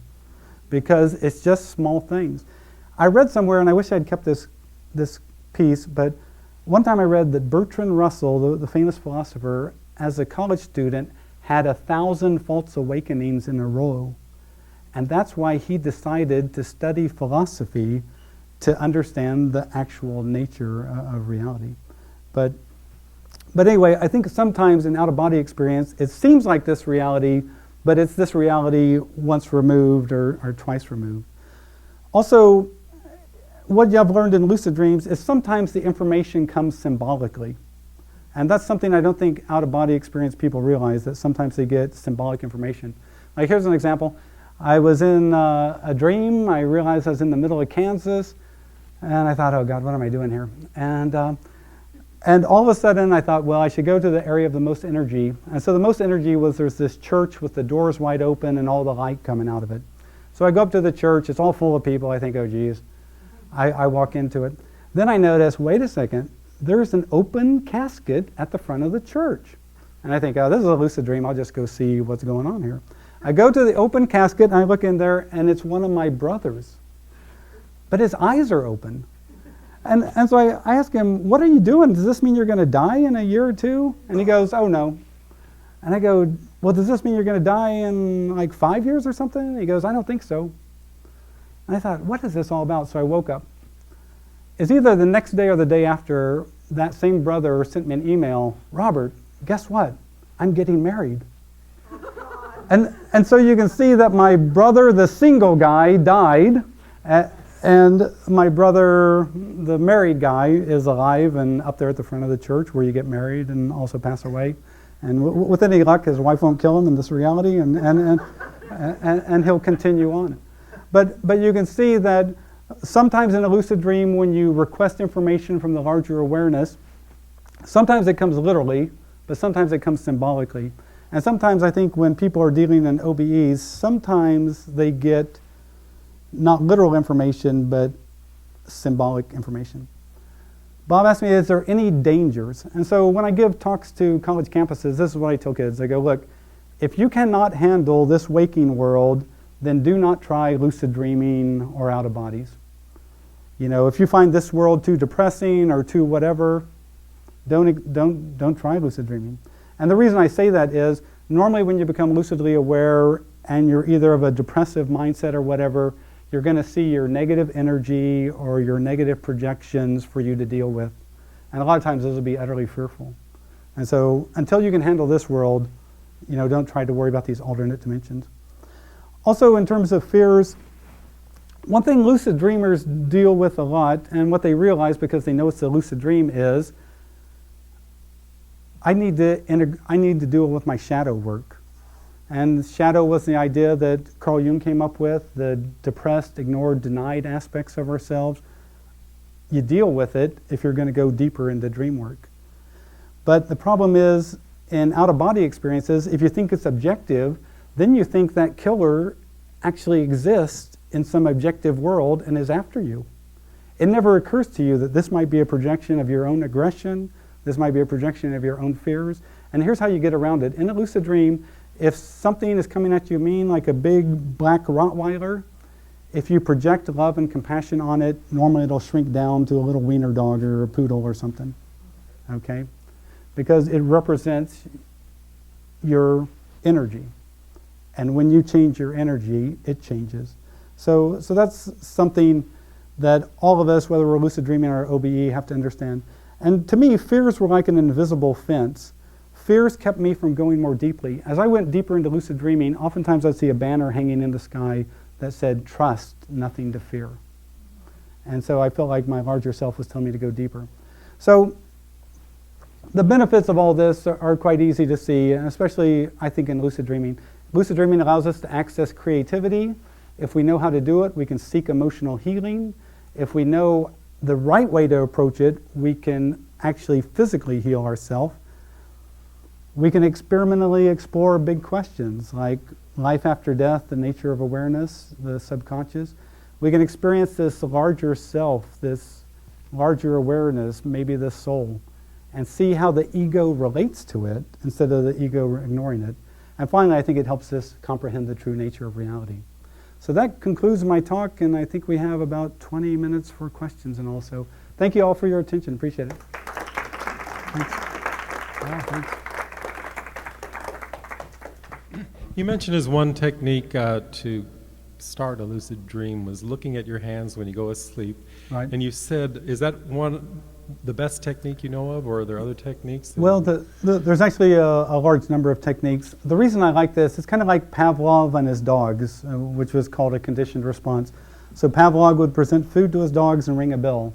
because it's just small things. I read somewhere, and I wish I'd kept this piece, but one time I read that Bertrand Russell, the famous philosopher, as a college student, had 1,000 false awakenings in a row. And that's why he decided to study philosophy to understand the actual nature of reality. But anyway, I think sometimes in out-of-body experience, it seems like this reality, but it's this reality once removed or twice removed. Also, what I've learned in lucid dreams is sometimes the information comes symbolically. And that's something I don't think out-of-body experience people realize, that sometimes they get symbolic information. Like, here's an example. I was in a dream. I realized I was in the middle of Kansas, and I thought, oh God, what am I doing here? And all of a sudden I thought, well, I should go to the area of the most energy. And so the most energy was, there's this church with the doors wide open and all the light coming out of it. So I go up to the church. It's all full of people. I think, oh geez. I walk into it. Then I notice, wait a second, there's an open casket at the front of the church. And I think, oh, this is a lucid dream. I'll just go see what's going on here. I go to the open casket and I look in there, and it's one of my brothers. But his eyes are open. And so I ask him, what are you doing? Does this mean you're going to die in a year or two? And he goes, oh no. And I go, well, does this mean you're going to die in like 5 years or something? And he goes, I don't think so. And I thought, what is this all about? So I woke up. It's either the next day or the day after, that same brother sent me an email, Robert, guess what? I'm getting married. And so you can see that my brother, the single guy, died, and my brother, the married guy, is alive and up there at the front of the church where you get married and also pass away. And with any luck, his wife won't kill him in this reality, and he'll continue on. But you can see that sometimes in a lucid dream, when you request information from the larger awareness, sometimes it comes literally, but sometimes it comes symbolically. And sometimes I think when people are dealing in OBEs, sometimes they get not literal information, but symbolic information. Bob asked me, is there any dangers? And so when I give talks to college campuses, this is what I tell kids. I go, look, if you cannot handle this waking world, then do not try lucid dreaming or out of bodies. You know, if you find this world too depressing or too whatever, don't try lucid dreaming. And the reason I say that is, normally when you become lucidly aware and you're either of a depressive mindset or whatever, you're going to see your negative energy or your negative projections for you to deal with. And a lot of times those will be utterly fearful. And so until you can handle this world, you know, don't try to worry about these alternate dimensions. Also, in terms of fears, one thing lucid dreamers deal with a lot, and what they realize because they know it's a lucid dream, is I need to deal with my shadow work. And shadow was the idea that Carl Jung came up with, the depressed, ignored, denied aspects of ourselves. You deal with it if you're going to go deeper into dream work. But the problem is, in out-of-body experiences, if you think it's objective, then you think that killer actually exists in some objective world and is after you. It never occurs to you that this might be a projection of your own aggression, this might be a projection of your own fears. And here's how you get around it. In a lucid dream, if something is coming at you mean, like a big black Rottweiler, if you project love and compassion on it, normally it'll shrink down to a little wiener dog or a poodle or something, okay? Because it represents your energy. And when you change your energy, it changes. So that's something that all of us, whether we're lucid dreaming or OBE, have to understand. And to me, fears were like an invisible fence. Fears kept me from going more deeply. As I went deeper into lucid dreaming, oftentimes I'd see a banner hanging in the sky that said, trust, nothing to fear. And so I felt like my larger self was telling me to go deeper. So the benefits of all this are quite easy to see, and especially, I think, in lucid dreaming. Lucid dreaming allows us to access creativity. If we know how to do it, we can seek emotional healing. If we know the right way to approach it, we can actually physically heal ourselves. We can experimentally explore big questions like life after death, the nature of awareness, the subconscious. We can experience this larger self, this larger awareness, maybe the soul, and see how the ego relates to it instead of the ego ignoring it. And finally, I think it helps us comprehend the true nature of reality. So that concludes my talk, and I think we have about 20 minutes for questions and all. So thank you all for your attention. Appreciate it. Thanks. Yeah, thanks. You mentioned as one technique to start a lucid dream was looking at your hands when you go asleep. Right. And you said, is that the best technique you know of, or are there other techniques? Well, there's actually a large number of techniques. The reason I like this, it's kind of like Pavlov and his dogs, which was called a conditioned response. So Pavlov would present food to his dogs and ring a bell.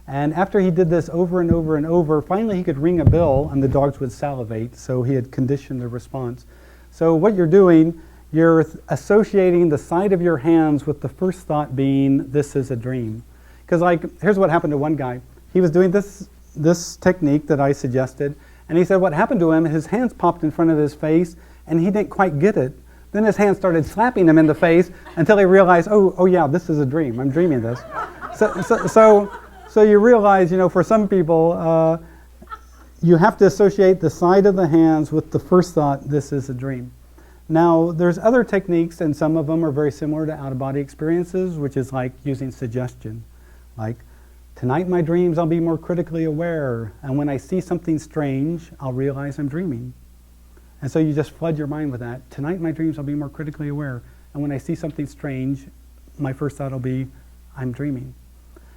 And after he did this over and over and over, finally he could ring a bell and the dogs would salivate, so he had conditioned the response. So what you're doing, you're associating the side of your hands with the first thought being, this is a dream. Because here's what happened to one guy. He was doing this technique that I suggested, and he said what happened to him, his hands popped in front of his face, and he didn't quite get it. Then his hands started slapping him in the face until he realized, oh yeah, this is a dream. I'm dreaming this. So you realize, for some people, you have to associate the side of the hands with the first thought, this is a dream. Now, there's other techniques, and some of them are very similar to out-of-body experiences, which is like using suggestion. Like, tonight in my dreams, I'll be more critically aware, and when I see something strange, I'll realize I'm dreaming. And so you just flood your mind with that. Tonight in my dreams, I'll be more critically aware, and when I see something strange, my first thought will be, I'm dreaming.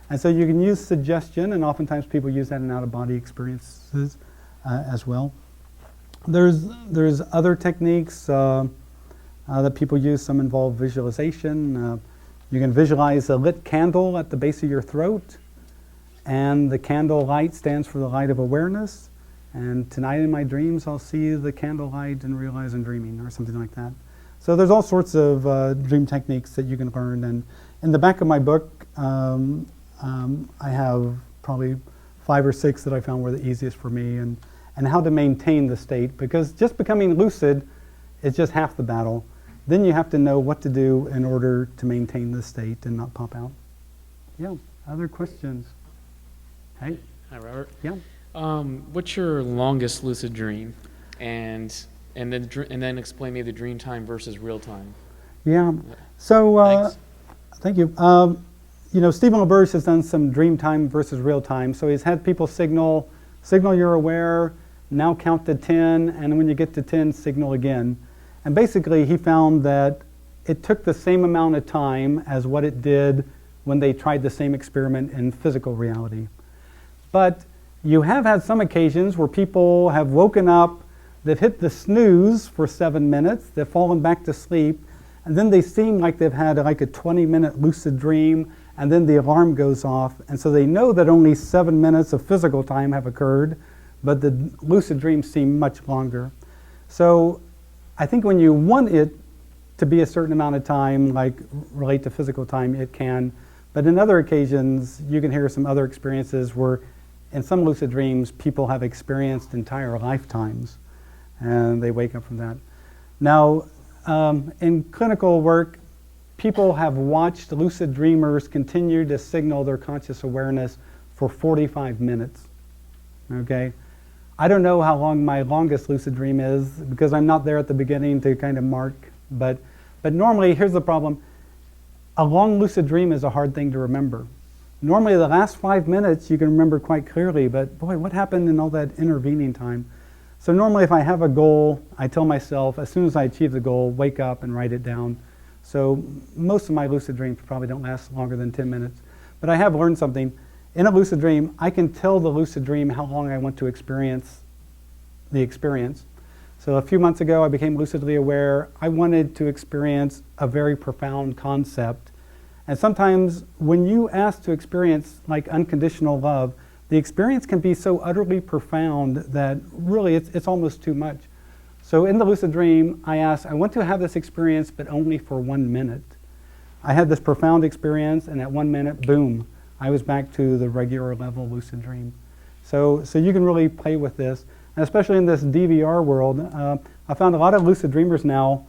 And so you can use suggestion, and oftentimes people use that in out-of-body experiences as well. There's other techniques that people use. Some involve visualization. You can visualize a lit candle at the base of your throat, and the candle light stands for the light of awareness. And tonight in my dreams, I'll see the candle light and realize I'm dreaming, or something like that. So there's all sorts of dream techniques that you can learn. And in the back of my book, I have probably 5 or 6 that I found were the easiest for me, and how to maintain the state, because just becoming lucid is just half the battle. Then you have to know what to do in order to maintain the state and not pop out. Yeah, other questions? Hey? Hi, Robert. Yeah. What's your longest lucid dream? And then explain me the dream time versus real time. Yeah, so Thanks. thank you. Stephen LaBerge has done some dream time versus real time. So he's had people signal you're aware, now count to 10, and when you get to 10, signal again. And basically he found that it took the same amount of time as what it did when they tried the same experiment in physical reality. But you have had some occasions where people have woken up, they've hit the snooze for 7 minutes, they've fallen back to sleep, and then they seem like they've had like a 20-minute lucid dream, and then the alarm goes off, and so they know that only 7 minutes of physical time have occurred, but the lucid dreams seem much longer. So I think when you want it to be a certain amount of time, like relate to physical time, it can. But in other occasions, you can hear some other experiences where in some lucid dreams, people have experienced entire lifetimes, and they wake up from that. Now, in clinical work, people have watched lucid dreamers continue to signal their conscious awareness for 45 minutes, okay? I don't know how long my longest lucid dream is because I'm not there at the beginning to kind of mark, but normally, here's the problem. A long lucid dream is a hard thing to remember. Normally, the last 5 minutes you can remember quite clearly, but boy, what happened in all that intervening time? So normally if I have a goal, I tell myself, as soon as I achieve the goal, wake up and write it down. So most of my lucid dreams probably don't last longer than 10 minutes. But I have learned something. In a lucid dream, I can tell the lucid dream how long I want to experience the experience. So a few months ago, I became lucidly aware. I wanted to experience a very profound concept. And sometimes when you ask to experience like unconditional love, the experience can be so utterly profound that really it's almost too much. So in the lucid dream, I asked, I want to have this experience, but only for 1 minute. I had this profound experience, and at 1 minute, boom, I was back to the regular level lucid dream. So you can really play with this, and especially in this DVR world. I found a lot of lucid dreamers now,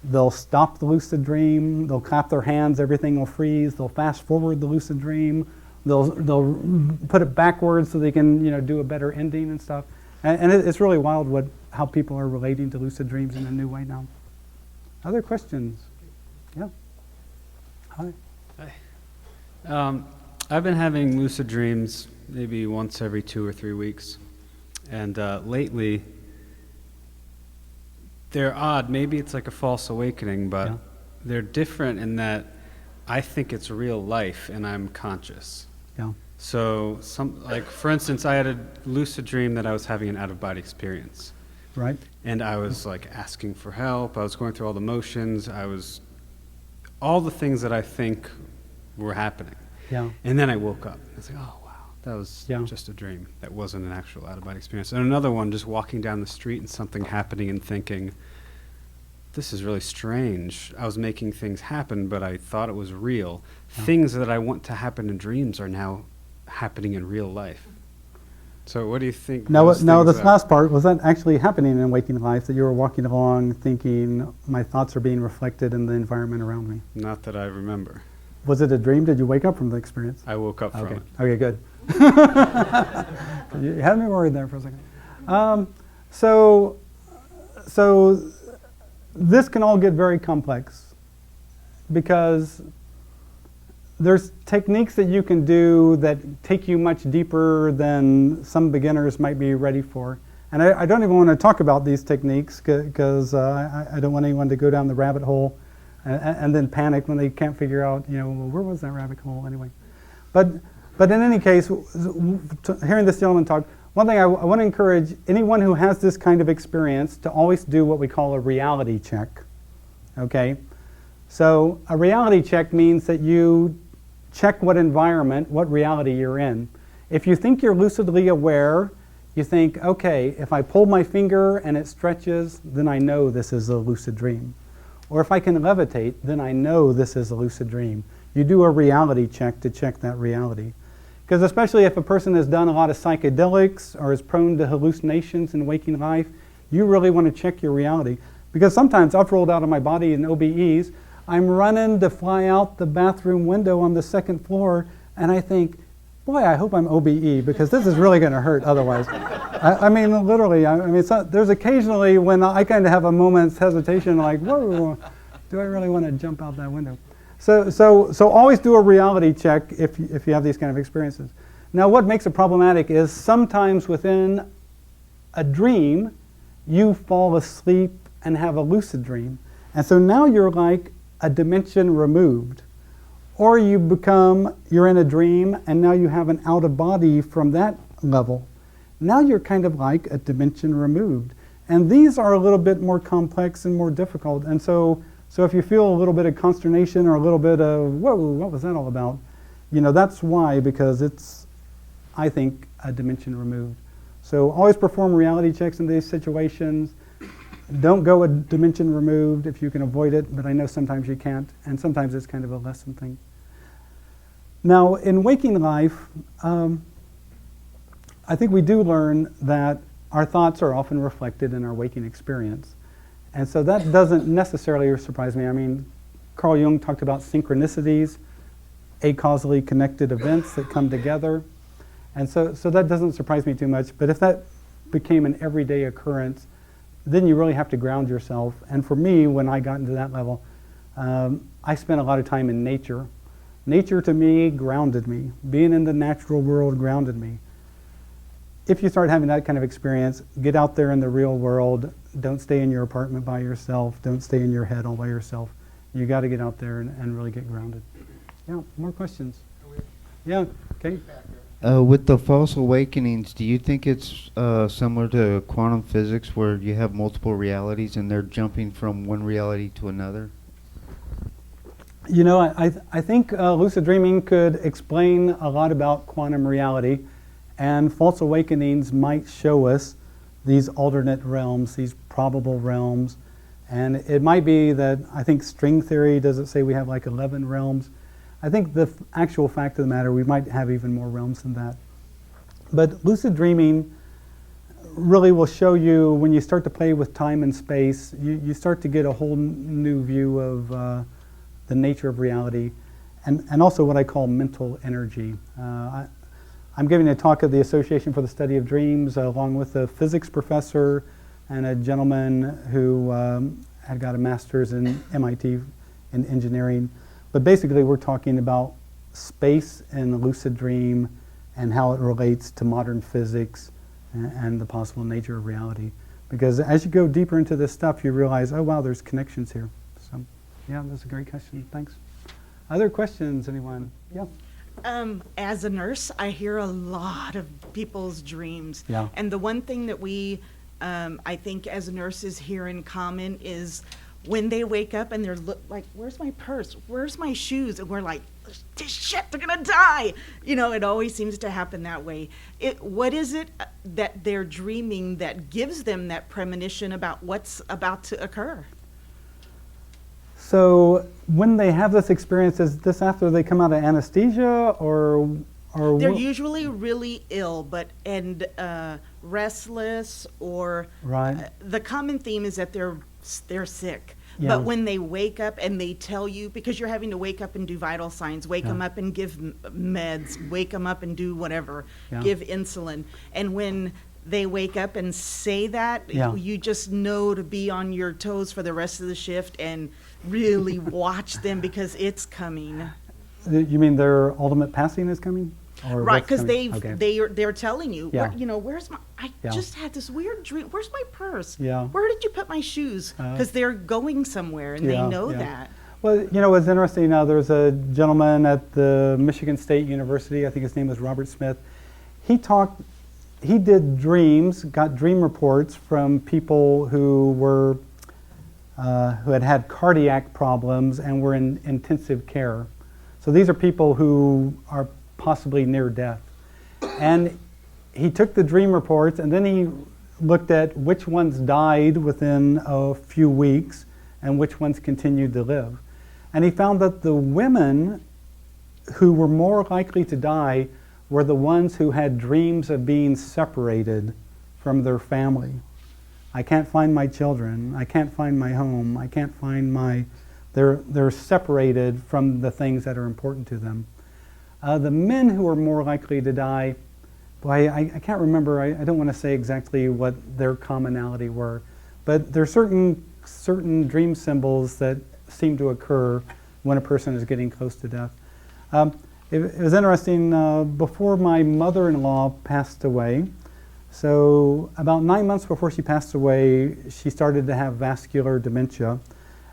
they'll stop the lucid dream, they'll clap their hands, everything will freeze, they'll fast forward the lucid dream, they'll put it backwards so they can do a better ending and stuff. And it's really wild how people are relating to lucid dreams in a new way now. Other questions? Yeah. Hi. Hi. I've been having lucid dreams maybe once every 2 or 3 weeks. And lately, they're odd. Maybe it's like a false awakening, but they're different in that I think it's real life and I'm conscious. Yeah. So, for instance, I had a lucid dream that I was having an out-of-body experience. Right. And I was like asking for help. I was going through all the motions. All the things that I think were happening. Yeah. And then I woke up. I was like, oh, wow, that was just a dream. That wasn't an actual out-of-body experience. And another one, just walking down the street and something happening and thinking, this is really strange. I was making things happen, but I thought it was real. Yeah. Things that I want to happen in dreams are now happening in real life. So what do you think? Now, this last part, was that actually happening in waking life, that you were walking along thinking, my thoughts are being reflected in the environment around me? Not that I remember. Was it a dream? Did you wake up from the experience? I woke up from it. Okay, good. You had me worried there for a second. So this can all get very complex because there's techniques that you can do that take you much deeper than some beginners might be ready for. And I don't even want to talk about these techniques because I don't want anyone to go down the rabbit hole and then panic when they can't figure out, well, where was that rabbit hole anyway? But in any case, hearing this gentleman talk, one thing I want to encourage anyone who has this kind of experience to always do what we call a reality check, okay? So a reality check means that you check what environment, what reality you're in. If you think you're lucidly aware, you think, okay, if I pull my finger and it stretches, then I know this is a lucid dream. Or if I can levitate, then I know this is a lucid dream. You do a reality check to check that reality. Because especially if a person has done a lot of psychedelics or is prone to hallucinations in waking life, you really want to check your reality. Because sometimes I've rolled out of my body in OBEs, I'm running to fly out the bathroom window on the 2nd floor, and I think, boy, I hope I'm OBE, because this is really going to hurt otherwise. I mean, literally, there's occasionally when I kind of have a moment's hesitation, like, whoa, do I really want to jump out that window? So always do a reality check if you have these kind of experiences. Now, what makes it problematic is sometimes within a dream, you fall asleep and have a lucid dream. And so now you're like a dimension removed. Or you're in a dream and now you have an out of body from that level. Now you're kind of like a dimension removed. And these are a little bit more complex and more difficult. And so if you feel a little bit of consternation or a little bit of, whoa, what was that all about? That's why, because it's, I think, a dimension removed. So always perform reality checks in these situations. Don't go a dimension removed if you can avoid it, but I know sometimes you can't, and sometimes it's kind of a lesson thing. Now, in waking life, I think we do learn that our thoughts are often reflected in our waking experience. And so that doesn't necessarily surprise me. I mean, Carl Jung talked about synchronicities, acausally connected events that come together. And so that doesn't surprise me too much. But if that became an everyday occurrence, then you really have to ground yourself. And for me, when I got into that level, I spent a lot of time in nature. Nature to me grounded me. Being in the natural world grounded me. If you start having that kind of experience, get out there in the real world. Don't stay in your apartment by yourself. Don't stay in your head all by yourself. You got to get out there and really get grounded. Yeah, more questions? Yeah, okay. With the false awakenings, do you think it's similar to quantum physics where you have multiple realities and they're jumping from one reality to another? I think lucid dreaming could explain a lot about quantum reality, and false awakenings might show us these alternate realms, these probable realms. And it might be that, I think string theory, does it say we have like 11 realms? I think the actual fact of the matter, we might have even more realms than that. But lucid dreaming really will show you, when you start to play with time and space, you start to get a whole new view of the nature of reality, and also what I call mental energy. I'm giving a talk at the Association for the Study of Dreams along with a physics professor and a gentleman who had got a master's in MIT in engineering. But basically we're talking about space and the lucid dream and how it relates to modern physics and the possible nature of reality. Because as you go deeper into this stuff, you realize, oh wow, there's connections here. So yeah, that's a great question, thanks. Other questions, anyone? Yeah. As a nurse, I hear a lot of people's dreams. Yeah. And the one thing that we, I think as nurses hear in common is when they wake up and they're like, where's my purse? Where's my shoes? And we're like, shit, they're gonna die. You know, it always seems to happen that way. What is it that they're dreaming that gives them that premonition about what's about to occur? So when they have this experience, is this after they come out of anesthesia, or They're what? usually really ill, and restless, or Right. the common theme is that they're sick. Yeah. But when they wake up and they tell you, because you're having to wake up and do vital signs, wake Yeah. them up and give meds, wake them up and do whatever, Yeah. give insulin. And when they wake up and say that, Yeah. you just know to be on your toes for the rest of the shift and really watch them, because it's coming. You mean their ultimate passing is coming? Or Right, what's because coming? they're telling you, Yeah. where's my, I Yeah. just had this weird dream, where's my purse? Yeah. Where did you put my shoes? Because they're going somewhere and they Yeah, know yeah. that. Well, you know, what's interesting now, there's a gentleman at the Michigan State University, I think his name was Robert Smith. He did dreams, got dream reports from people who were, who had cardiac problems and were in intensive care. So these are people who are possibly near death. And he took the dream reports and then he looked at which ones died within a few weeks and which ones continued to live. And he found that the women who were more likely to die were the ones who had dreams of being separated from their family. I can't find my children. I can't find my home. I can't find my... They're separated from the things that are important to them. The men who are more likely to die, boy, I can't remember. I don't want to say exactly what their commonality were, but there are certain dream symbols that seem to occur when a person is getting close to death. It was interesting, before my mother-in-law passed away, so about 9 months before she passed away, she started to have vascular dementia,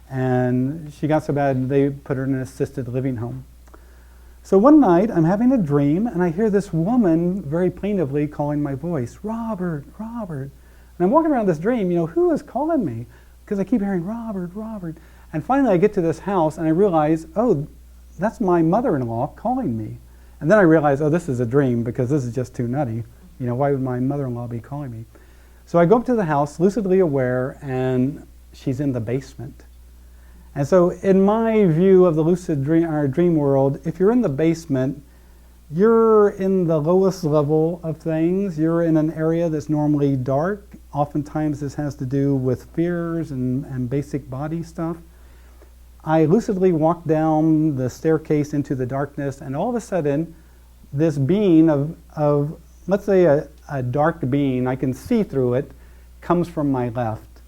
and she got so bad they put her in an assisted living home. So one night I'm having a dream and I hear this woman very plaintively calling my voice, Robert, Robert. And I'm walking around this dream, who is calling me? Because I keep hearing Robert, Robert. And finally I get to this house and I realize, oh, that's my mother-in-law calling me. And then I realize, oh, this is a dream because this is just too nutty. Why would my mother-in-law be calling me? So I go up to the house, lucidly aware, and she's in the basement. And so in my view of the lucid dream, our dream world, if you're in the basement, you're in the lowest level of things. You're in an area that's normally dark. Oftentimes this has to do with fears and basic body stuff. I lucidly walk down the staircase into the darkness, and all of a sudden, this being of let's say a dark being, I can see through it, comes from my left.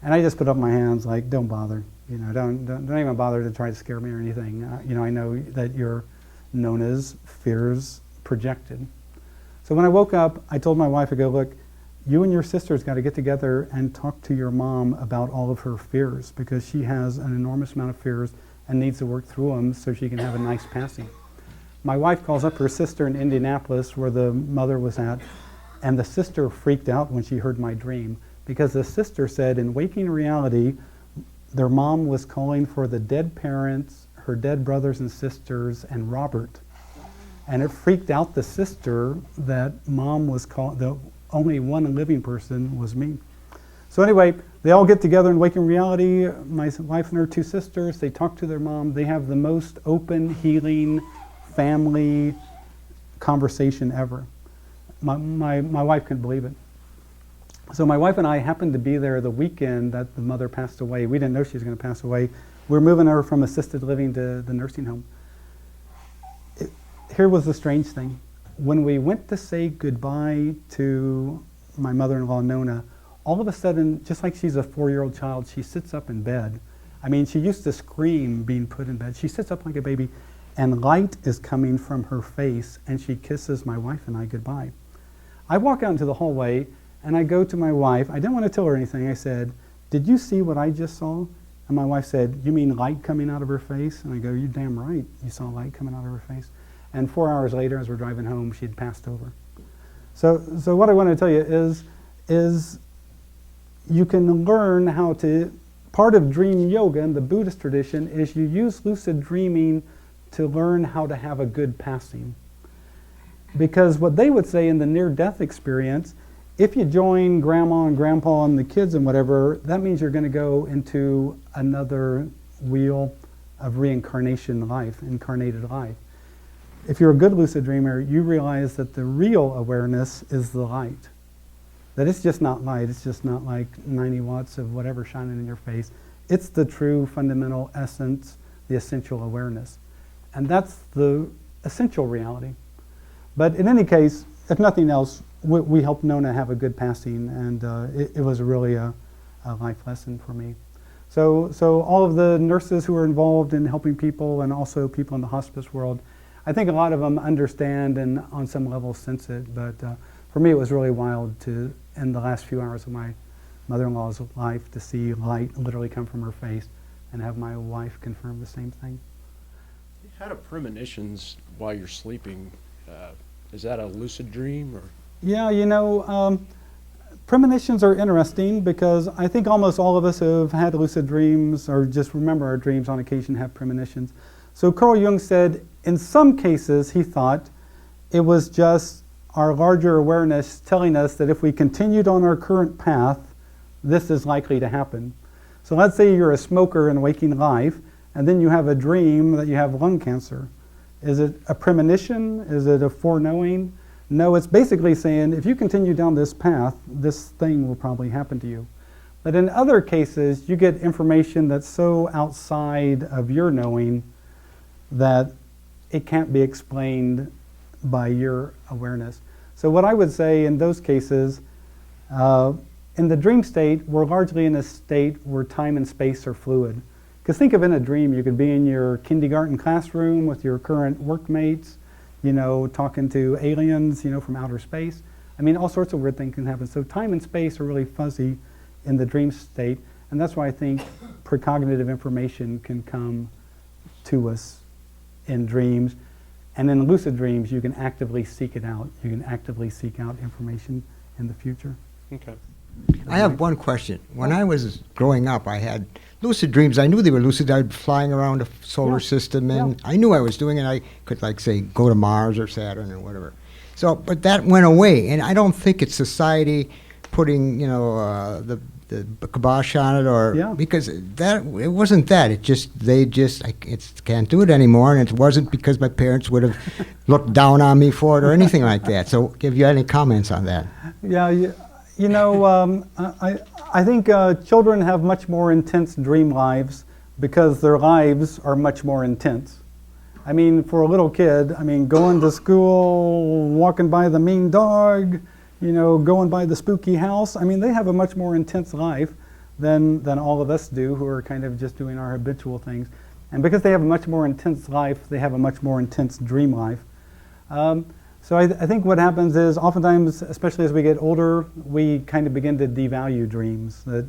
And I just put up my hands like, don't bother. Don't even bother to try to scare me or anything. I know that you're known as fears projected. So when I woke up, I told my wife, I go, look, you and your sister's got to get together and talk to your mom about all of her fears, because she has an enormous amount of fears and needs to work through them so she can have a nice passing. My wife calls up her sister in Indianapolis, where the mother was at, and the sister freaked out when she heard my dream, because the sister said in waking reality, their mom was calling for the dead parents, her dead brothers and sisters, and Robert. And it freaked out the sister that mom was only one living person was me. So anyway, they all get together in waking reality. My wife and her two sisters, they talk to their mom. They have the most open, healing, family conversation ever. My wife couldn't believe it. So my wife and I happened to be there the weekend that the mother passed away. We didn't know she was going to pass away. We're moving her from assisted living to the nursing home. Here was the strange thing. When we went to say goodbye to my mother-in-law, Nona, all of a sudden, just like she's a 4-year-old child, she sits up in bed. I mean, she used to scream being put in bed. She sits up like a baby, and light is coming from her face, and she kisses my wife and I goodbye. I walk out into the hallway, and I go to my wife. I didn't want to tell her anything. I said, "Did you see what I just saw?" And my wife said, "You mean light coming out of her face?" And I go, "You're damn right. You saw light coming out of her face." And 4 hours later, as we're driving home, she had passed over. So what I want to tell you is you can learn how to, part of dream yoga in the Buddhist tradition is you use lucid dreaming to learn how to have a good passing. Because what they would say in the near-death experience, if you join grandma and grandpa and the kids and whatever, that means you're going to go into another wheel of reincarnation life, incarnated life. If you're a good lucid dreamer, you realize that the real awareness is the light. That it's just not light, it's just not like 90 watts of whatever shining in your face. It's the true fundamental essence, the essential awareness. And that's the essential reality. But in any case, if nothing else, we helped Nona have a good passing, and it was really a life lesson for me. So all of the nurses who are involved in helping people, and also people in the hospice world, I think a lot of them understand and on some level sense it, but for me it was really wild to, in the last few hours of my mother-in-law's life, to see light literally come from her face and have my wife confirm the same thing. You had a premonitions while you're sleeping. Is that a lucid dream, or? Yeah, you know, premonitions are interesting because I think almost all of us have had lucid dreams or just remember our dreams on occasion have premonitions. So Carl Jung said in some cases he thought it was just our larger awareness telling us that if we continued on our current path, this is likely to happen. So let's say you're a smoker in waking life and then you have a dream that you have lung cancer. Is it a premonition? Is it a foreknowing? No, it's basically saying if you continue down this path, this thing will probably happen to you. But in other cases, you get information that's so outside of your knowing that it can't be explained by your awareness. So what I would say in those cases, in the dream state, we're largely in a state where time and space are fluid. Because think of in a dream, you could be in your kindergarten classroom with your current workmates, you know, talking to aliens, you know, from outer space. I mean, all sorts of weird things can happen. So time and space are really fuzzy in the dream state, and that's why I think precognitive information can come to us in dreams. And in lucid dreams, you can actively seek it out. You can actively seek out information in the future. Okay. I have one question. When I was growing up, I had lucid dreams. I knew they were lucid. I was flying around the solar system, and I knew I was doing it. I could, like, say, go to Mars or Saturn or whatever. So, but that went away, and I don't think it's society putting, you know, the kibosh on it, or because that it wasn't that. It just can't do it anymore, and it wasn't because my parents would have looked down on me for it or anything like that. So, have you had any comments on that? Yeah. You know, I think children have much more intense dream lives because their lives are much more intense. I mean, for a little kid, I mean, going to school, walking by the mean dog, you know, going by the spooky house, I mean, they have a much more intense life than all of us do who are kind of just doing our habitual things. And because they have a much more intense life, they have a much more intense dream life. So I think what happens is oftentimes, especially as we get older, we kind of begin to devalue dreams. That,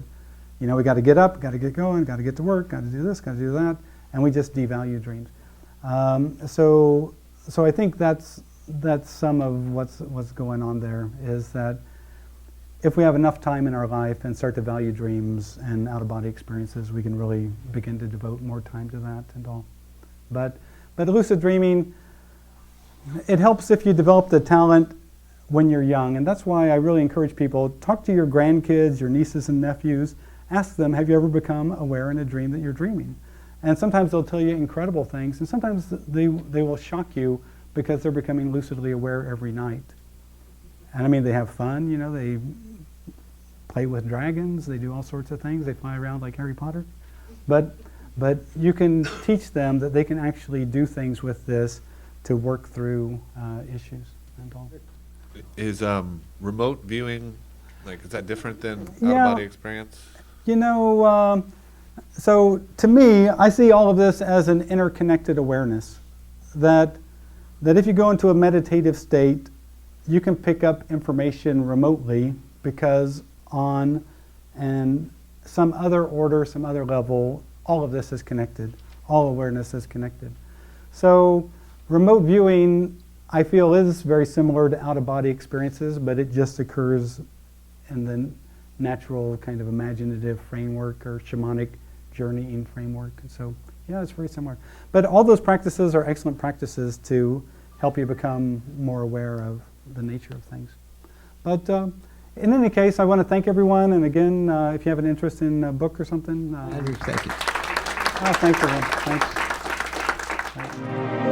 you know, we got to get up, got to get going, got to get to work, got to do this, got to do that, and we just devalue dreams. So I think that's some of what's going on there, is that if we have enough time in our life and start to value dreams and out-of-body experiences, we can really begin to devote more time to that and all. But lucid dreaming, it helps if you develop the talent when you're young. And that's why I really encourage people, talk to your grandkids, your nieces and nephews, ask them, have you ever become aware in a dream that you're dreaming? And sometimes they'll tell you incredible things, and sometimes they will shock you because they're becoming lucidly aware every night. And I mean, they have fun, you know, they play with dragons, they do all sorts of things, they fly around like Harry Potter. But you can teach them that they can actually do things with this to work through issues and all. Is remote viewing, like, is that different than Yeah. out-of-body experience? You know, so to me, I see all of this as an interconnected awareness. That if you go into a meditative state, you can pick up information remotely because on and some other order, some other level, all of this is connected. All awareness is connected. So remote viewing, I feel, is very similar to out-of-body experiences, but it just occurs in the natural kind of imaginative framework or shamanic journeying framework. And so, yeah, it's very similar. But all those practices are excellent practices to help you become more aware of the nature of things. But in any case, I want to thank everyone. And again, if you have an interest in a book or something. Andrew, thank you. Thanks, everyone. Thanks.